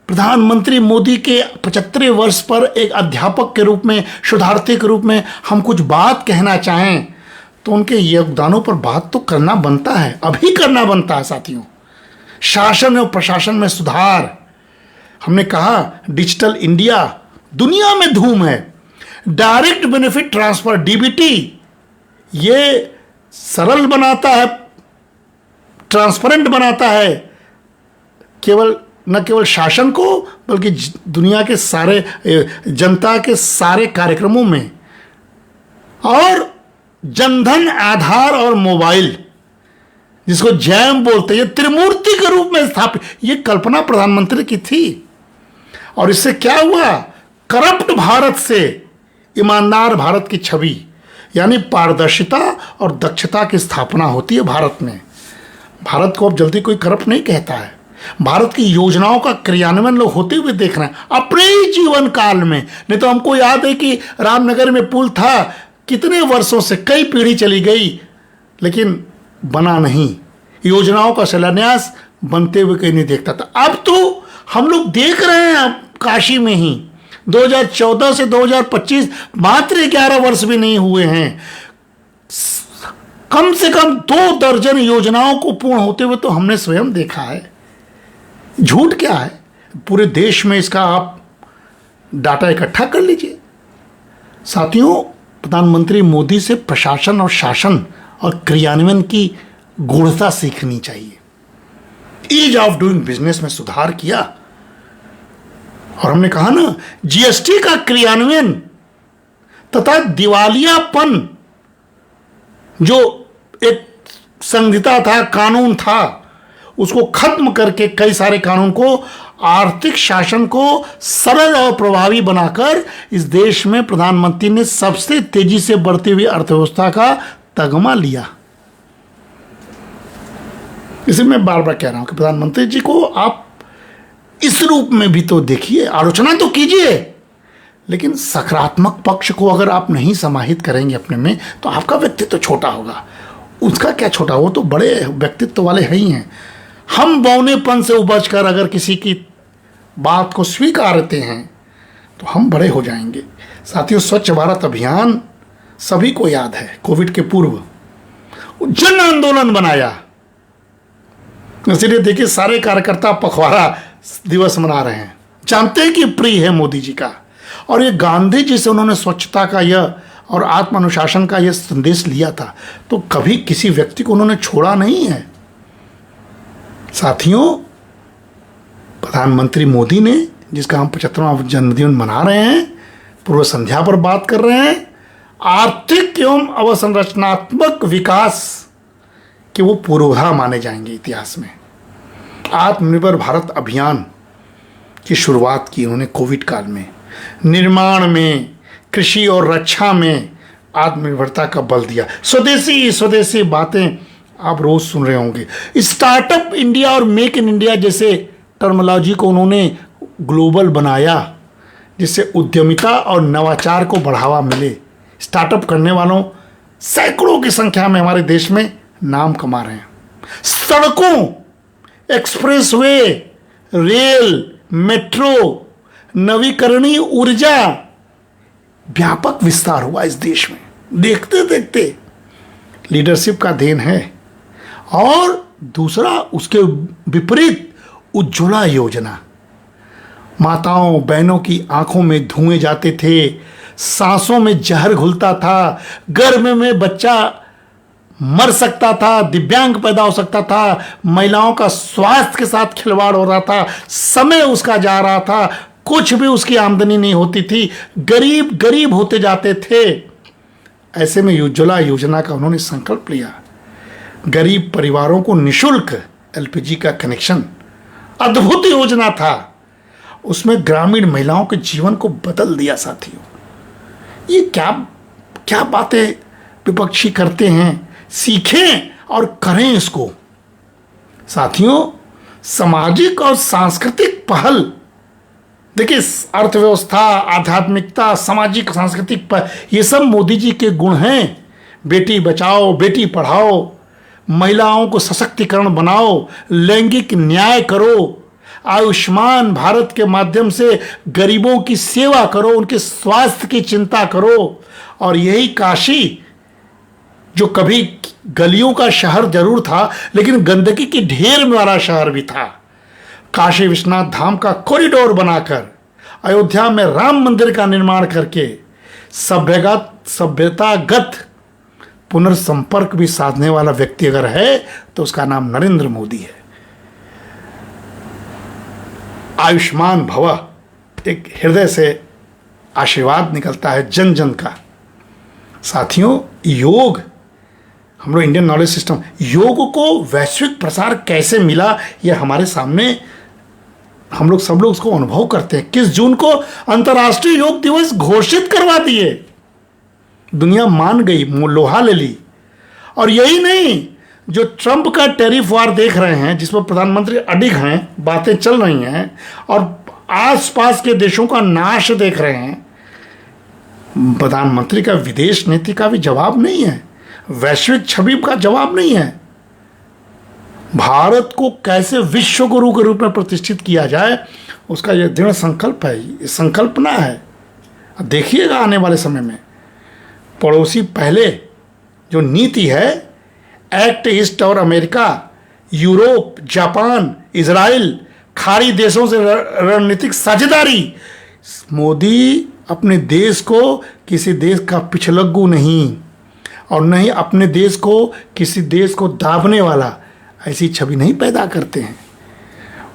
प्रधानमंत्री मोदी के 75वें वर्ष पर एक अध्यापक के रूप में, शोधार्थी के रूप में हम कुछ बात कहना चाहें, तो उनके योगदानों पर बात तो करना बनता है, अभी करना बनता है साथियों। शासन और प्रशासन में सुधार, हमने कहा डिजिटल इंडिया दुनिया में धूम है। डायरेक्ट बेनिफिट ट्रांसफर, डीबीटी, ये सरल बनाता है, ट्रांसपेरेंट बनाता है, न केवल शासन को बल्कि दुनिया के सारे जनता के सारे कार्यक्रमों में। और जनधन, आधार और मोबाइल, जिसको जैम बोलते हैं, ये त्रिमूर्ति के रूप में स्थापित, ये कल्पना प्रधानमंत्री की थी। और इससे क्या हुआ? करप्ट भारत से ईमानदार भारत की छवि, यानी पारदर्शिता और दक्षता की स्थापना होती है भारत में। भारत को अब जल्दी कोई करप्ट नहीं कहता है। भारत की योजनाओं का क्रियान्वयन लोग होते हुए देख रहे हैं अपने ही जीवन काल में। नहीं तो हमको याद है कि रामनगर में पुल था, कितने वर्षों से, कई पीढ़ी चली गई, लेकिन बना नहीं। योजनाओं का शिलान्यास बनते हुए कहीं नहीं देखता था। अब तो हम लोग देख रहे हैं, अब काशी में ही 2014 से 2025 मात्र 11 वर्ष भी नहीं हुए हैं, कम से कम 2 दर्जन योजनाओं को पूर्ण होते हुए तो हमने स्वयं देखा है। झूठ क्या है? पूरे देश में इसका आप डाटा इकट्ठा कर लीजिए। साथियों, प्रधानमंत्री मोदी से प्रशासन और शासन और क्रियान्वयन की गूढ़ता सीखनी चाहिए। ईज ऑफ डूइंग बिजनेस में सुधार किया, और हमने कहा ना, जीएसटी का क्रियान्वयन तथा दिवालियापन जो एक संहिता था, कानून था, उसको खत्म करके कई सारे कानून को, आर्थिक शासन को सरल और प्रभावी बनाकर इस देश में प्रधानमंत्री ने सबसे तेजी से बढ़ती हुई अर्थव्यवस्था का तगमा लिया। इसे मैं बार बार कह रहा हूं कि प्रधानमंत्री जी को आप इस रूप में भी तो देखिए, आलोचना तो कीजिए, लेकिन सकारात्मक पक्ष को अगर आप नहीं समाहित करेंगे अपने में, तो आपका व्यक्तित्व छोटा होगा। उसका क्या छोटा, वो तो बड़े व्यक्तित्व वाले है ही हैं। हम बौनेपन से उबज कर अगर किसी की बात को स्वीकारते हैं तो हम बड़े हो जाएंगे। साथियों, स्वच्छ भारत अभियान सभी को याद है, कोविड के पूर्व जन आंदोलन बनाया। इसलिए देखिए, सारे कार्यकर्ता पखवाड़ा दिवस मना रहे हैं, जानते हैं कि प्रिय है मोदी जी का। और ये गांधी जी से उन्होंने स्वच्छता का यह और आत्म अनुशासन का यह संदेश लिया था, तो कभी किसी व्यक्ति को उन्होंने छोड़ा नहीं है। साथियों, प्रधानमंत्री मोदी ने, जिसका हम 75वां जन्मदिन मना रहे हैं, पूर्व संध्या पर बात कर रहे हैं आर्थिक एवं अवसंरचनात्मक विकास के वो पूर्वधा माने जाएंगे इतिहास में। आत्मनिर्भर भारत अभियान की शुरुआत की उन्होंने कोविड काल में। निर्माण में, कृषि और रक्षा में आत्मनिर्भरता का बल दिया। स्वदेशी स्वदेशी बातें आप रोज सुन रहे होंगे। स्टार्टअप इंडिया और मेक इन इंडिया जैसे टर्मिनोलॉजी को उन्होंने ग्लोबल बनाया, जिससे उद्यमिता और नवाचार को बढ़ावा मिले। स्टार्टअप करने वालों सैकड़ों की संख्या में हमारे देश में नाम कमा रहे हैं। सड़कों, एक्सप्रेसवे, रेल, मेट्रो, नवीकरणीय ऊर्जा, व्यापक विस्तार हुआ इस देश में। देखते देखते लीडरशिप का देन है। और दूसरा, उसके विपरीत उज्ज्वला योजना, माताओं बहनों की आंखों में धुएं जाते थे, सांसों में जहर घुलता था, गर्भ में बच्चा मर सकता था, दिव्यांग पैदा हो सकता था, महिलाओं का स्वास्थ्य के साथ खिलवाड़ हो रहा था, समय उसका जा रहा था, कुछ भी उसकी आमदनी नहीं होती थी, गरीब गरीब होते जाते थे। ऐसे में उज्ज्वला योजना का उन्होंने संकल्प लिया। गरीब परिवारों को निःशुल्क एलपीजी का कनेक्शन, अद्भुत योजना था। उसमें ग्रामीण महिलाओं के जीवन को बदल दिया। साथियों, ये क्या क्या बातें विपक्षी करते हैं, सीखें और करें इसको। साथियों, सामाजिक और सांस्कृतिक पहल, देखिए अर्थव्यवस्था, आध्यात्मिकता, सामाजिक सांस्कृतिक पहल, ये सब मोदी जी के गुण हैं। बेटी बचाओ, बेटी पढ़ाओ, महिलाओं को सशक्तिकरण बनाओ, लैंगिक न्याय करो, आयुष्मान भारत के माध्यम से गरीबों की सेवा करो, उनके स्वास्थ्य की चिंता करो। और यही काशी, जो कभी गलियों का शहर जरूर था लेकिन गंदगी की ढेर वाला शहर भी था, काशी विश्वनाथ धाम का कॉरिडोर बनाकर, अयोध्या में राम मंदिर का निर्माण करके सभ्यतागत पुनर्संपर्क भी साधने वाला व्यक्ति अगर है तो उसका नाम नरेंद्र मोदी है। आयुष्मान भव, एक हृदय से आशीर्वाद निकलता है जन जन का। साथियों, योग, हम लोग इंडियन नॉलेज सिस्टम, योग को वैश्विक प्रसार कैसे मिला, यह हमारे सामने, हम लोग सब लोग उसको अनुभव करते हैं। 21 जून को अंतर्राष्ट्रीय योग दिवस घोषित करवा दिए, दुनिया मान गई, लोहा ले ली। और यही नहीं, जो ट्रंप का टैरिफ वार देख रहे हैं, जिसमें प्रधानमंत्री अडिग हैं, बातें चल रही हैं, और आसपास के देशों का नाश देख रहे हैं, प्रधानमंत्री का विदेश नीति का भी जवाब नहीं है, वैश्विक छवि का जवाब नहीं है। भारत को कैसे विश्व गुरु के रूप में प्रतिष्ठित किया जाए, उसका यह दृढ़ संकल्प है, ये संकल्पना है। देखिएगा आने वाले समय में पड़ोसी पहले जो नीति है, एक्ट ईस्ट और अमेरिका, यूरोप, जापान, इजराइल, खाड़ी देशों से रणनीतिक साझेदारी। मोदी अपने देश को किसी देश का पिछलग्गू नहीं, और न ही अपने देश को किसी देश को दाबने वाला ऐसी छवि नहीं पैदा करते हैं।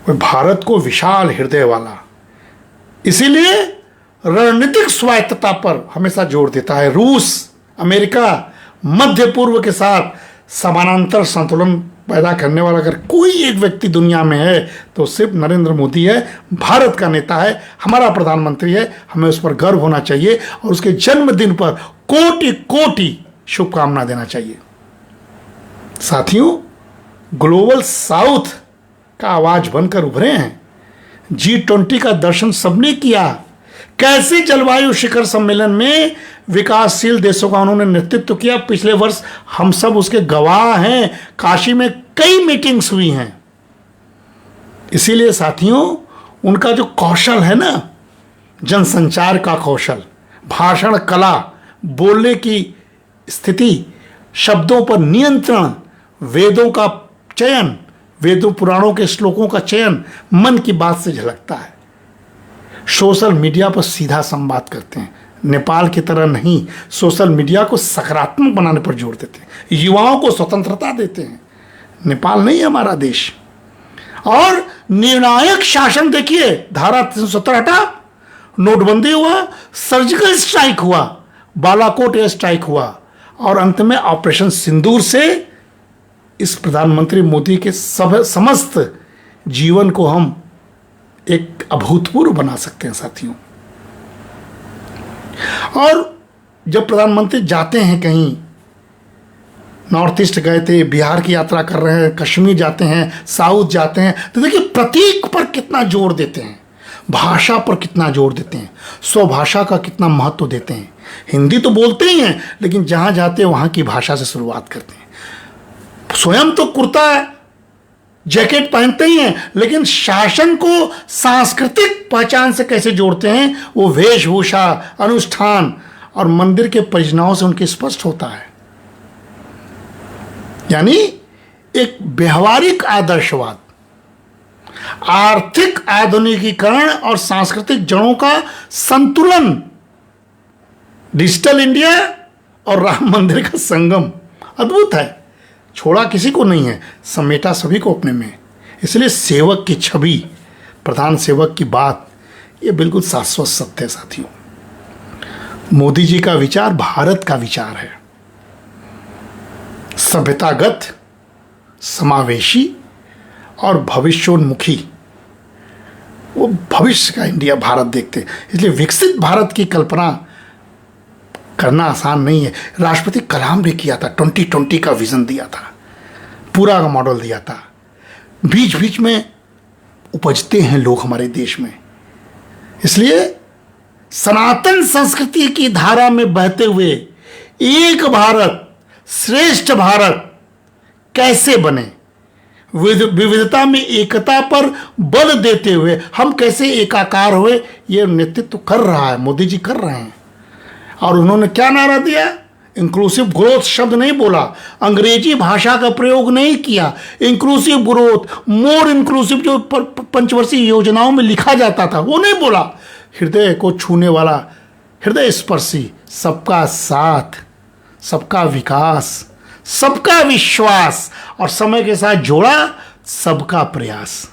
वह भारत को विशाल हृदय वाला, इसीलिए रणनीतिक स्वायत्तता पर हमेशा जोर देता है। रूस, अमेरिका, मध्य पूर्व के साथ समानांतर संतुलन पैदा करने वाला अगर कोई एक व्यक्ति दुनिया में है तो सिर्फ नरेंद्र मोदी है, भारत का नेता है, हमारा प्रधानमंत्री है। हमें उस पर गर्व होना चाहिए और उसके जन्मदिन पर कोटि कोटि शुभकामना देना चाहिए। साथियों, ग्लोबल साउथ का आवाज बनकर उभरे हैं। G20 का दर्शन सबने किया। कैसे जलवायु शिखर सम्मेलन में विकासशील देशों का उन्होंने नेतृत्व किया। पिछले वर्ष हम सब उसके गवाह हैं। काशी में कई मीटिंग्स हुई हैं। इसीलिए साथियों, उनका जो कौशल है ना, जनसंचार का कौशल, भाषण कला, बोलने की स्थिति, शब्दों पर नियंत्रण, वेदों का चयन, वेदों पुराणों के श्लोकों का चयन मन की बात से झलकता है। सोशल मीडिया पर सीधा संवाद करते हैं। नेपाल की तरह नहीं, सोशल मीडिया को सकारात्मक बनाने पर जोर देते हैं, युवाओं को स्वतंत्रता देते हैं। नेपाल नहीं है हमारा देश। और निर्णायक शासन देखिए, धारा 317 हटा, नोटबंदी हुआ, सर्जिकल स्ट्राइक हुआ, बालाकोट एयर स्ट्राइक हुआ, और अंत में ऑपरेशन सिंदूर से इस प्रधानमंत्री मोदी के समस्त जीवन को हम एक अभूतपूर्व बना सकते हैं साथियों। और जब प्रधानमंत्री जाते हैं कहीं, नॉर्थ ईस्ट गए थे, बिहार की यात्रा कर रहे हैं, कश्मीर जाते हैं, साउथ जाते हैं, तो देखिए प्रतीक पर कितना जोर देते हैं, भाषा पर कितना जोर देते हैं, स्वभाषा का कितना महत्व देते हैं। हिंदी तो बोलते ही हैं, लेकिन जहां जाते हैं वहां की भाषा से शुरुआत करते हैं। स्वयं तो कुर्ता जैकेट पहनते ही हैं, लेकिन शासन को सांस्कृतिक पहचान से कैसे जोड़ते हैं, वो वेशभूषा, अनुष्ठान और मंदिर के परियोजनाओं से उनके स्पष्ट होता है। यानी एक व्यवहारिक आदर्शवाद, आर्थिक आधुनिकीकरण और सांस्कृतिक जड़ों का संतुलन, डिजिटल इंडिया और राम मंदिर का संगम अद्भुत है। छोड़ा किसी को नहीं है, समेटा सभी को अपने में। इसलिए सेवक की छवि, प्रधान सेवक की बात, ये बिल्कुल शाश्वत सत्य है साथियों। मोदी जी का विचार भारत का विचार है, सभ्यतागत, समावेशी और भविष्योन्मुखी। वो भविष्य का इंडिया भारत देखते हैं, इसलिए विकसित भारत की कल्पना करना आसान नहीं है। राष्ट्रपति कलाम ने किया था, 2020 का विजन दिया था, पूरा का मॉडल दिया था। बीच बीच में उपजते हैं लोग हमारे देश में, इसलिए सनातन संस्कृति की धारा में बहते हुए एक भारत श्रेष्ठ भारत कैसे बने, विविधता में एकता पर बल देते हुए हम कैसे एकाकार हुए, ये नेतृत्व कर रहा है, मोदी जी कर रहे हैं। और उन्होंने क्या नारा दिया, इंक्लूसिव ग्रोथ शब्द नहीं बोला, अंग्रेजी भाषा का प्रयोग नहीं किया। इंक्लूसिव ग्रोथ, मोर इंक्लूसिव जो पंचवर्षीय योजनाओं में लिखा जाता था वो नहीं बोला। हृदय को छूने वाला, हृदय स्पर्शी, सबका साथ, सबका विकास, सबका विश्वास और समय के साथ जोड़ा सबका प्रयास।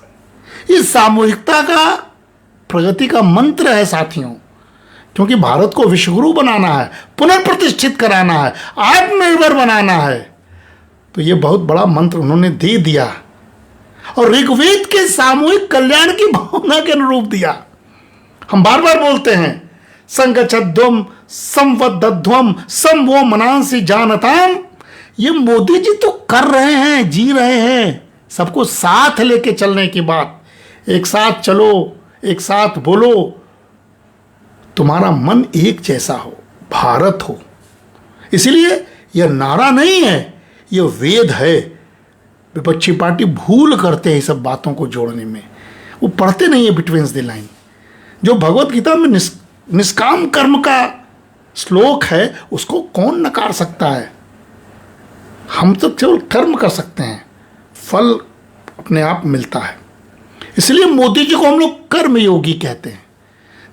इस सामूहिकता का प्रगति का मंत्र है साथियों, क्योंकि भारत को विश्वगुरु बनाना है, पुनर्प्रतिष्ठित कराना है, आत्मनिर्भर बनाना है। तो ये बहुत बड़ा मंत्र उन्होंने दे दिया और ऋग्वेद के सामूहिक कल्याण की भावना के अनुरूप दिया। हम बार बार बोलते हैं, संगच्छध्वम संवद्धध्वम समवो मनांसि जानताम। ये मोदी जी तो कर रहे हैं, जी रहे हैं, सबको साथ लेके चलने की बात। एक साथ चलो, एक साथ बोलो, तुम्हारा मन एक जैसा हो, भारत हो। इसलिए यह नारा नहीं है, यह वेद है। विपक्षी पार्टी भूल करते हैं सब बातों को जोड़ने में, वो पढ़ते नहीं है बिटवीन द लाइन। जो भगवत गीता में निष्काम कर्म का श्लोक है, उसको कौन नकार सकता है। हम तो केवल कर्म कर सकते हैं, फल अपने आप मिलता है। इसलिए मोदी जी को हम लोग कर्मयोगी कहते हैं,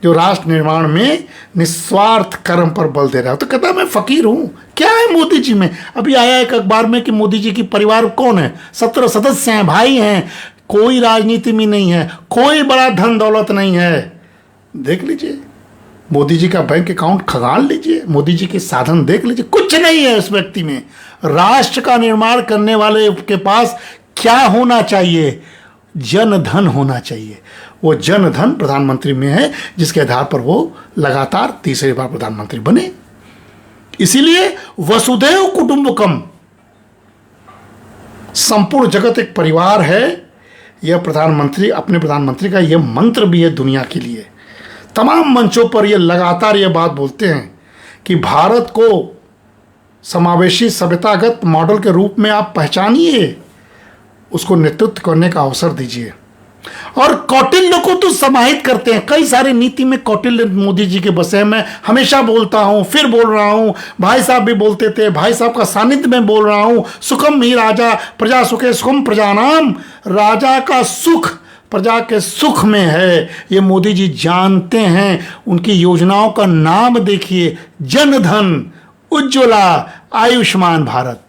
जो राष्ट्र निर्माण में निस्वार्थ कर्म पर बल दे रहा है। तो कहता मैं फकीर हूं, क्या है मोदी जी में। अभी आया एक अखबार में कि मोदी जी की परिवार कौन है, 17 सदस्य हैं, भाई हैं, कोई राजनीति में नहीं है, कोई बड़ा धन दौलत नहीं है। देख लीजिए मोदी जी का बैंक अकाउंट खंगाल लीजिए, मोदी जी के साधन देख लीजिए, कुछ नहीं है उस व्यक्ति में। राष्ट्र का निर्माण करने वाले के पास क्या होना चाहिए, जन धन होना चाहिए। वो जन धन प्रधानमंत्री में है, जिसके आधार पर वो लगातार तीसरी बार प्रधानमंत्री बने। इसीलिए वसुधैव कुटुंबकम, संपूर्ण जगत एक परिवार है। यह प्रधानमंत्री, अपने प्रधानमंत्री का यह मंत्र भी है दुनिया के लिए। तमाम मंचों पर ये लगातार ये बात बोलते हैं कि भारत को समावेशी सभ्यतागत मॉडल के रूप में आप पहचानिए, उसको नेतृत्व करने का अवसर दीजिए। और कौटिल्य को तो समाहित करते हैं, कई सारे नीति में कौटिल्य मोदी जी के बसे हैं। मैं हमेशा बोलता हूं, फिर बोल रहा हूं, भाई साहब भी बोलते थे, भाई साहब का सानिध्य में बोल रहा हूं, सुखम ही राजा प्रजा सुखे सुखम प्रजानाम। राजा का सुख प्रजा के सुख में है, ये मोदी जी जानते हैं। उनकी योजनाओं का नाम देखिए, जन धन, उज्ज्वला, आयुष्मान भारत।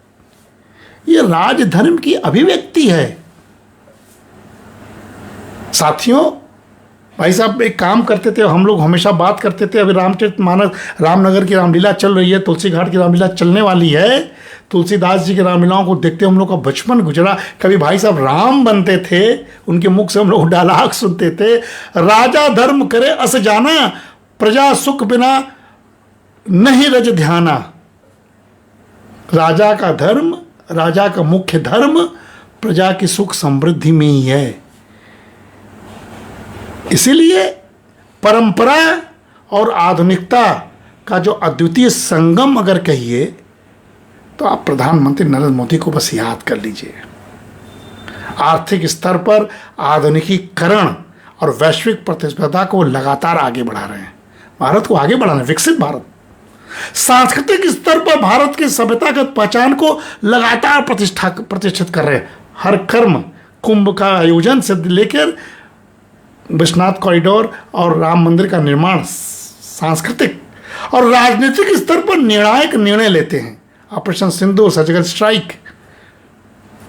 ये राजधर्म की अभिव्यक्ति है साथियों। भाई साहब एक काम करते थे, हम लोग हमेशा बात करते थे, अभी रामचरितमानस, रामनगर की रामलीला चल रही है, तुलसी घाट की रामलीला चलने वाली है, तुलसीदास जी की रामलीलाओं को देखते हम लोग का बचपन गुजरा। कभी भाई साहब राम बनते थे, उनके मुख से हम लोग डायलॉग सुनते थे, राजा धर्म करे अस जाना, प्रजा सुख बिना नहीं रज ध्याना। राजा का धर्म, राजा का मुख्य धर्म प्रजा की सुख समृद्धि में ही है। इसीलिए परंपरा और आधुनिकता का जो अद्वितीय संगम अगर कहिए तो आप प्रधानमंत्री नरेंद्र मोदी को बस याद कर लीजिए। आर्थिक स्तर पर आधुनिकीकरण और वैश्विक प्रतिस्पर्धा को लगातार आगे बढ़ा रहे हैं, भारत को आगे बढ़ा रहे हैं, विकसित भारत। सांस्कृतिक स्तर पर भारत की सभ्यतागत पहचान को लगातार प्रतिष्ठित कर रहे हैं। हर कर्म, कुंभ का आयोजन से लेकर विश्वनाथ कॉरिडोर और राम मंदिर का निर्माण, सांस्कृतिक और राजनीतिक स्तर पर निर्णायक निर्णय लेते हैं। ऑपरेशन सिंदूर, सर्जिकल स्ट्राइक,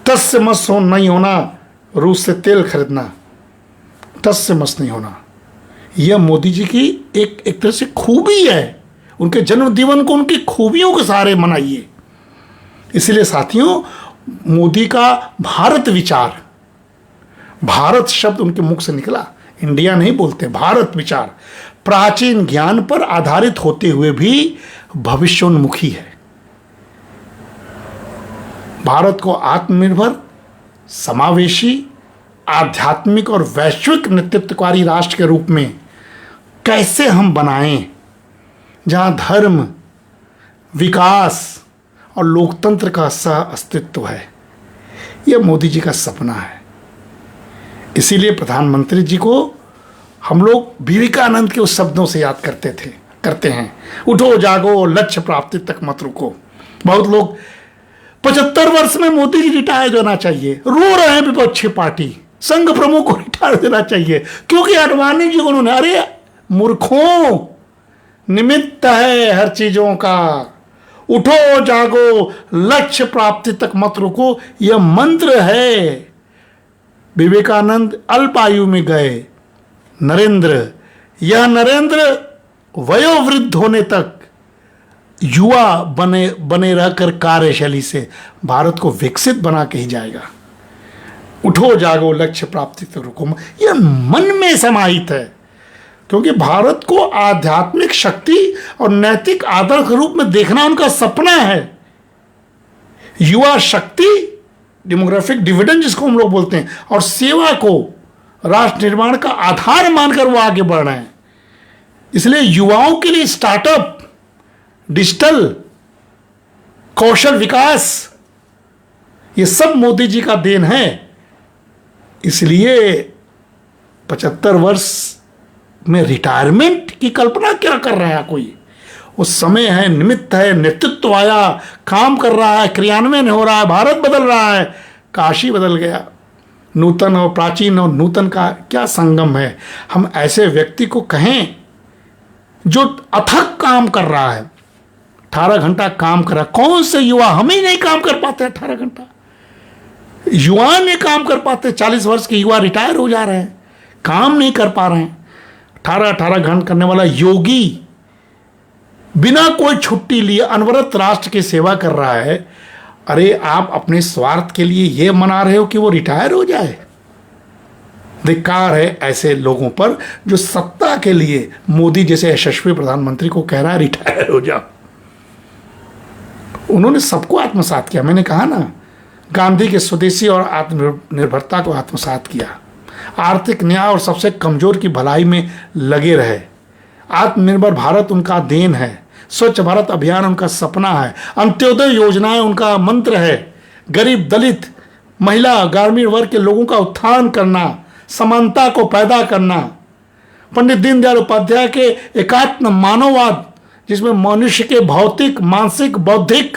10 से मस नहीं होना, रूस से तेल खरीदना, 10 से मस नहीं होना, यह मोदी जी की एक तरह से खूबी है। उनके जन्म दिवस को उनकी खूबियों के सहारे मनाइए। इसलिए साथियों, मोदी का भारत विचार, भारत शब्द उनके मुख से निकला, इंडिया नहीं बोलते, भारत विचार प्राचीन ज्ञान पर आधारित होते हुए भी भविष्योन्मुखी है। भारत को आत्मनिर्भर, समावेशी, आध्यात्मिक और वैश्विक नेतृत्वकारी राष्ट्र के रूप में कैसे हम बनाएं, जहां धर्म, विकास और लोकतंत्र का सह अस्तित्व है। यह मोदी जी का सपना है। इसीलिए प्रधानमंत्री जी को हम लोग विवेकानंद के उस शब्दों से याद करते हैं, उठो जागो लक्ष्य प्राप्ति तक मत रुको। बहुत लोग 75 वर्ष में मोदी जी रिटायर होना चाहिए, रो रहे हैं विपक्षी पार्टी, संघ प्रमुख को रिटायर देना चाहिए, क्योंकि आडवाणी जी को उन्होंने, अरे मूर्खों, निमित्त है हर चीजों का, उठो जागो लक्ष्य प्राप्ति तक मत रुको, यह मंत्र है। विवेकानंद अल्प आयु में गए, यह नरेंद्र वयोवृद्ध होने तक युवा बने रहकर कार्यशैली से भारत को विकसित बना के ही जाएगा। उठो जागो लक्ष्य प्राप्ति तक रुको, यह मन में समाहित है, क्योंकि भारत को आध्यात्मिक शक्ति और नैतिक आदर्श के रूप में देखना उनका सपना है। युवा शक्ति, डेमोग्राफिक डिविडेंड जिसको हम लोग बोलते हैं, और सेवा को राष्ट्र निर्माण का आधार मानकर वो आगे बढ़ रहे हैं। इसलिए युवाओं के लिए स्टार्टअप, डिजिटल, कौशल विकास, ये सब मोदी जी का देन है। इसलिए 75 वर्ष में रिटायरमेंट की कल्पना क्या कर रहा है कोई? उस समय है, निमित्त है, नेतृत्व आया, काम कर रहा है, क्रियान्वयन हो रहा है, भारत बदल रहा है, काशी बदल गया। नूतन और प्राचीन और नूतन का क्या संगम है। हम ऐसे व्यक्ति को कहें जो अथक काम कर रहा है, 18 घंटा काम कर रहा है। कौन से युवा, हम ही नहीं काम कर पाते 18 घंटा, युवा नहीं काम कर पाते। 40 वर्ष के युवा रिटायर हो जा रहे हैं, काम नहीं कर पा रहे हैं। 18 घंटे करने वाला योगी बिना कोई छुट्टी लिए अनवरत राष्ट्र की सेवा कर रहा है। अरे आप अपने स्वार्थ के लिए ये मना रहे हो कि वो रिटायर हो जाए। धिक्कार है ऐसे लोगों पर जो सत्ता के लिए मोदी जैसे यशस्वी प्रधानमंत्री को कह रहा है रिटायर हो जाओ। उन्होंने सबको आत्मसात किया। मैंने कहा ना, गांधी के स्वदेशी और आत्मनिर्भरता को आत्मसात किया, आर्थिक न्याय और सबसे कमजोर की भलाई में लगे रहे। आत्मनिर्भर भारत उनका देन है, स्वच्छ भारत अभियान उनका सपना है, अंत्योदय योजनाएं उनका मंत्र है। गरीब, दलित, महिला, ग्रामीण वर्ग के लोगों का उत्थान करना, समानता को पैदा करना। पंडित दीनदयाल उपाध्याय के एकात्म मानववाद, जिसमें मनुष्य के भौतिक, मानसिक, बौद्धिक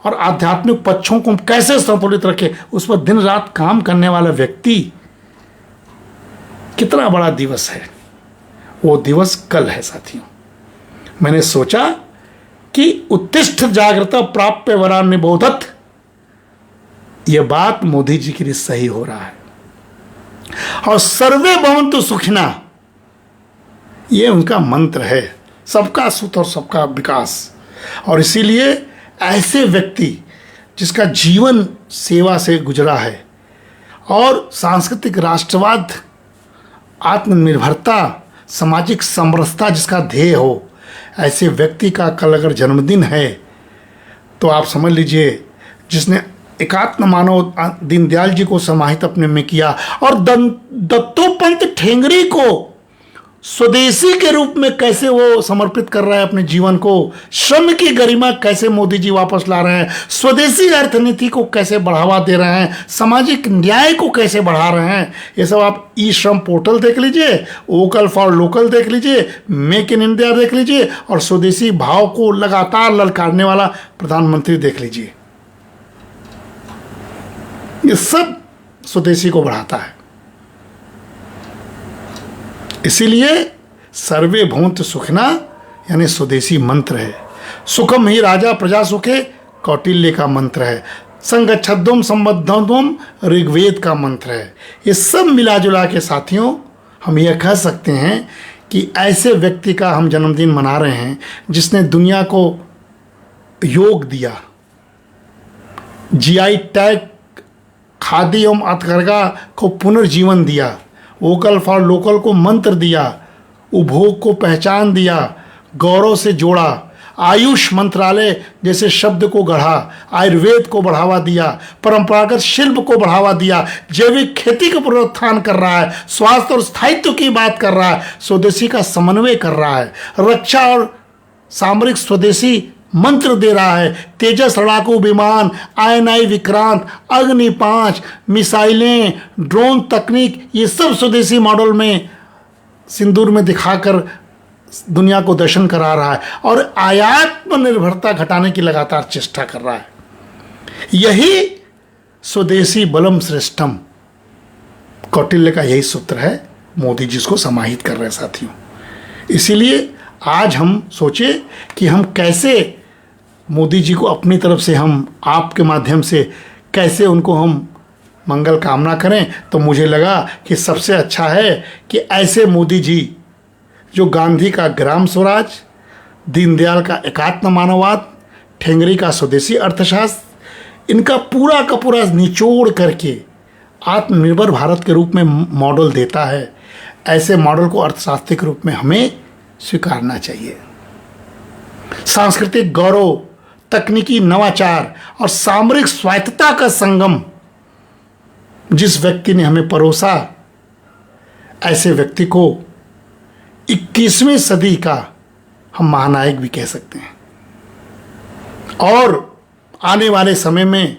और आध्यात्मिक पक्षों को कैसे संतुलित रखे, उस पर दिन रात काम करने वाला व्यक्ति। कितना बड़ा दिवस है वो दिवस, कल है साथियों। मैंने सोचा कि उत्तिष्ठ जागृता प्राप्य वरान निबोधत, यह बात मोदी जी के लिए सही हो रहा है। और सर्वे भवन्तु सुखिना, ये उनका मंत्र है, सबका सुख और सबका विकास। और इसीलिए ऐसे व्यक्ति जिसका जीवन सेवा से गुजरा है और सांस्कृतिक राष्ट्रवाद, आत्मनिर्भरता, सामाजिक समरसता जिसका ध्येय हो, ऐसे व्यक्ति का कल अगर जन्मदिन है तो आप समझ लीजिए, जिसने एकात्म मानव दीनदयाल जी को समाहित अपने में किया और दत्तोपंत ठेंगरी को स्वदेशी के रूप में कैसे वो समर्पित कर रहा है अपने जीवन को, श्रम की गरिमा कैसे मोदी जी वापस ला रहे हैं, स्वदेशी अर्थनीति को कैसे बढ़ावा दे रहे हैं, सामाजिक न्याय को कैसे बढ़ा रहे हैं, ये सब आप ई श्रम पोर्टल देख लीजिए, वोकल फॉर लोकल देख लीजिए, मेक इन इंडिया देख लीजिए, और स्वदेशी भाव को लगातार ललकारने वाला प्रधानमंत्री देख लीजिए। ये सब स्वदेशी को बढ़ाता है। इसीलिए सर्वे भवन्तु सुखिना यानी स्वदेशी मंत्र है। सुखम ही राजा प्रजा सुखे कौटिल्य का मंत्र है। संगच्छध्वम संबद्धम ऋग्वेद का मंत्र है। ये सब मिला जुला के साथियों हम यह कह सकते हैं कि ऐसे व्यक्ति का हम जन्मदिन मना रहे हैं जिसने दुनिया को योग दिया, जीआई टैग खादी एवं हथकरघा को पुनर्जीवन दिया, वोकल फॉर लोकल को मंत्र दिया, उपभोग को पहचान दिया, गौरव से जोड़ा, आयुष मंत्रालय जैसे शब्द को गढ़ा, आयुर्वेद को बढ़ावा दिया, परंपरागत शिल्प को बढ़ावा दिया, जैविक खेती का पुनरुत्थान कर रहा है, स्वास्थ्य और स्थायित्व की बात कर रहा है, स्वदेशी का समन्वय कर रहा है, रक्षा और सामरिक स्वदेशी मंत्र दे रहा है, तेजस लड़ाकू विमान, INI विक्रांत, अग्नि 5 मिसाइलें, ड्रोन तकनीक, ये सब स्वदेशी मॉडल में सिंदूर में दिखाकर दुनिया को दर्शन करा रहा है और आत्मनिर्भरता घटाने की लगातार चेष्टा कर रहा है। यही स्वदेशी बलम श्रेष्ठम, कौटिल्य का यही सूत्र है, मोदी जी इसको समाहित कर रहे हैं साथियों। इसीलिए आज हम सोचे कि हम कैसे मोदी जी को अपनी तरफ से, हम आपके माध्यम से कैसे उनको हम मंगल कामना करें। तो मुझे लगा कि सबसे अच्छा है कि ऐसे मोदी जी जो गांधी का ग्राम स्वराज, दीनदयाल का एकात्म मानववाद, ठेंगरी का स्वदेशी अर्थशास्त्र, इनका पूरा का पूरा निचोड़ करके आत्मनिर्भर भारत के रूप में मॉडल देता है, ऐसे मॉडल को अर्थशास्त्री के रूप में हमें स्वीकारना चाहिए। सांस्कृतिक गौरव, तकनीकी नवाचार और सामरिक स्वायत्तता का संगम जिस व्यक्ति ने हमें परोसा, ऐसे व्यक्ति को 21वीं सदी का हम महानायक भी कह सकते हैं। और आने वाले समय में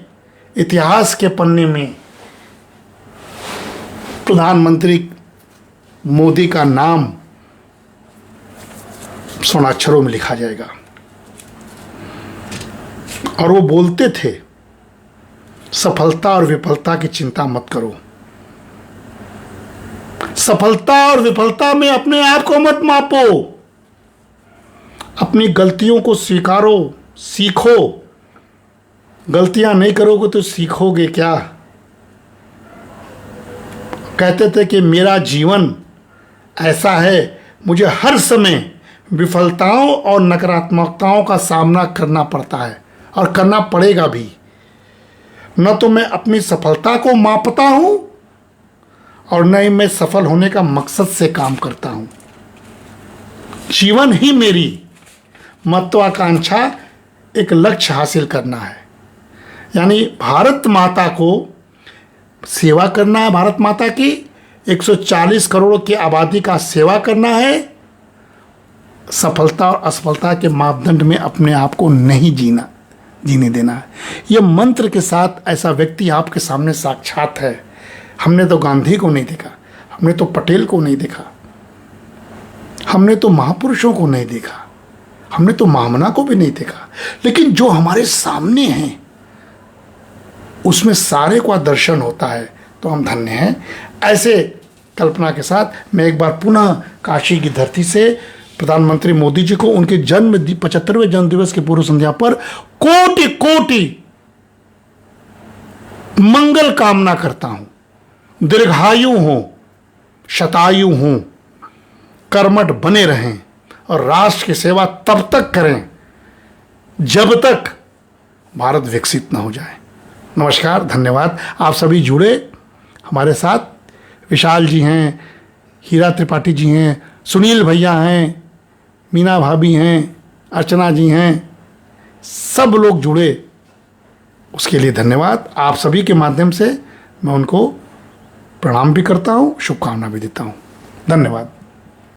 इतिहास के पन्ने में प्रधानमंत्री मोदी का नाम स्वर्णाक्षरों में लिखा जाएगा। और वो बोलते थे, सफलता और विफलता की चिंता मत करो, सफलता और विफलता में अपने आप को मत मापो, अपनी गलतियों को स्वीकारो, सीखो। गलतियां नहीं करोगे तो सीखोगे क्या? कहते थे कि मेरा जीवन ऐसा है, मुझे हर समय विफलताओं और नकारात्मकताओं का सामना करना पड़ता है और करना पड़ेगा भी। न तो मैं अपनी सफलता को मापता हूं और न ही मैं सफल होने का मकसद से काम करता हूं। जीवन ही मेरी महत्वाकांक्षा एक लक्ष्य हासिल करना है, यानी भारत माता को सेवा करना है। भारत माता की 140 करोड़ की आबादी का सेवा करना है। सफलता और असफलता के मापदंड में अपने आप को नहीं जीने देना है। यह मंत्र के साथ ऐसा व्यक्ति आपके सामने साक्षात है। हमने तो गांधी को नहीं देखा, हमने तो पटेल को नहीं देखा, हमने तो महापुरुषों को नहीं देखा, हमने तो महामना को भी नहीं देखा, लेकिन जो हमारे सामने हैं उसमें सारे का दर्शन होता है, तो हम धन्य हैं। ऐसे कल्पना के साथ मैं एक बार पुनः काशी की धरती से प्रधानमंत्री मोदी जी को उनके 75वें जन्म दिवस की पूर्व संध्या पर कोटि कोटि मंगल कामना करता हूं। दीर्घायु हो, शतायु हो, कर्मठ बने रहें और राष्ट्र की सेवा तब तक करें जब तक भारत विकसित ना हो जाए। नमस्कार, धन्यवाद। आप सभी जुड़े हमारे साथ। विशाल जी हैं, हीरा त्रिपाठी जी हैं, सुनील भैया हैं, मीना भाभी हैं, अर्चना जी हैं, सब लोग जुड़े, उसके लिए धन्यवाद। आप सभी के माध्यम से मैं उनको प्रणाम भी करता हूँ, शुभकामना भी देता हूँ। धन्यवाद।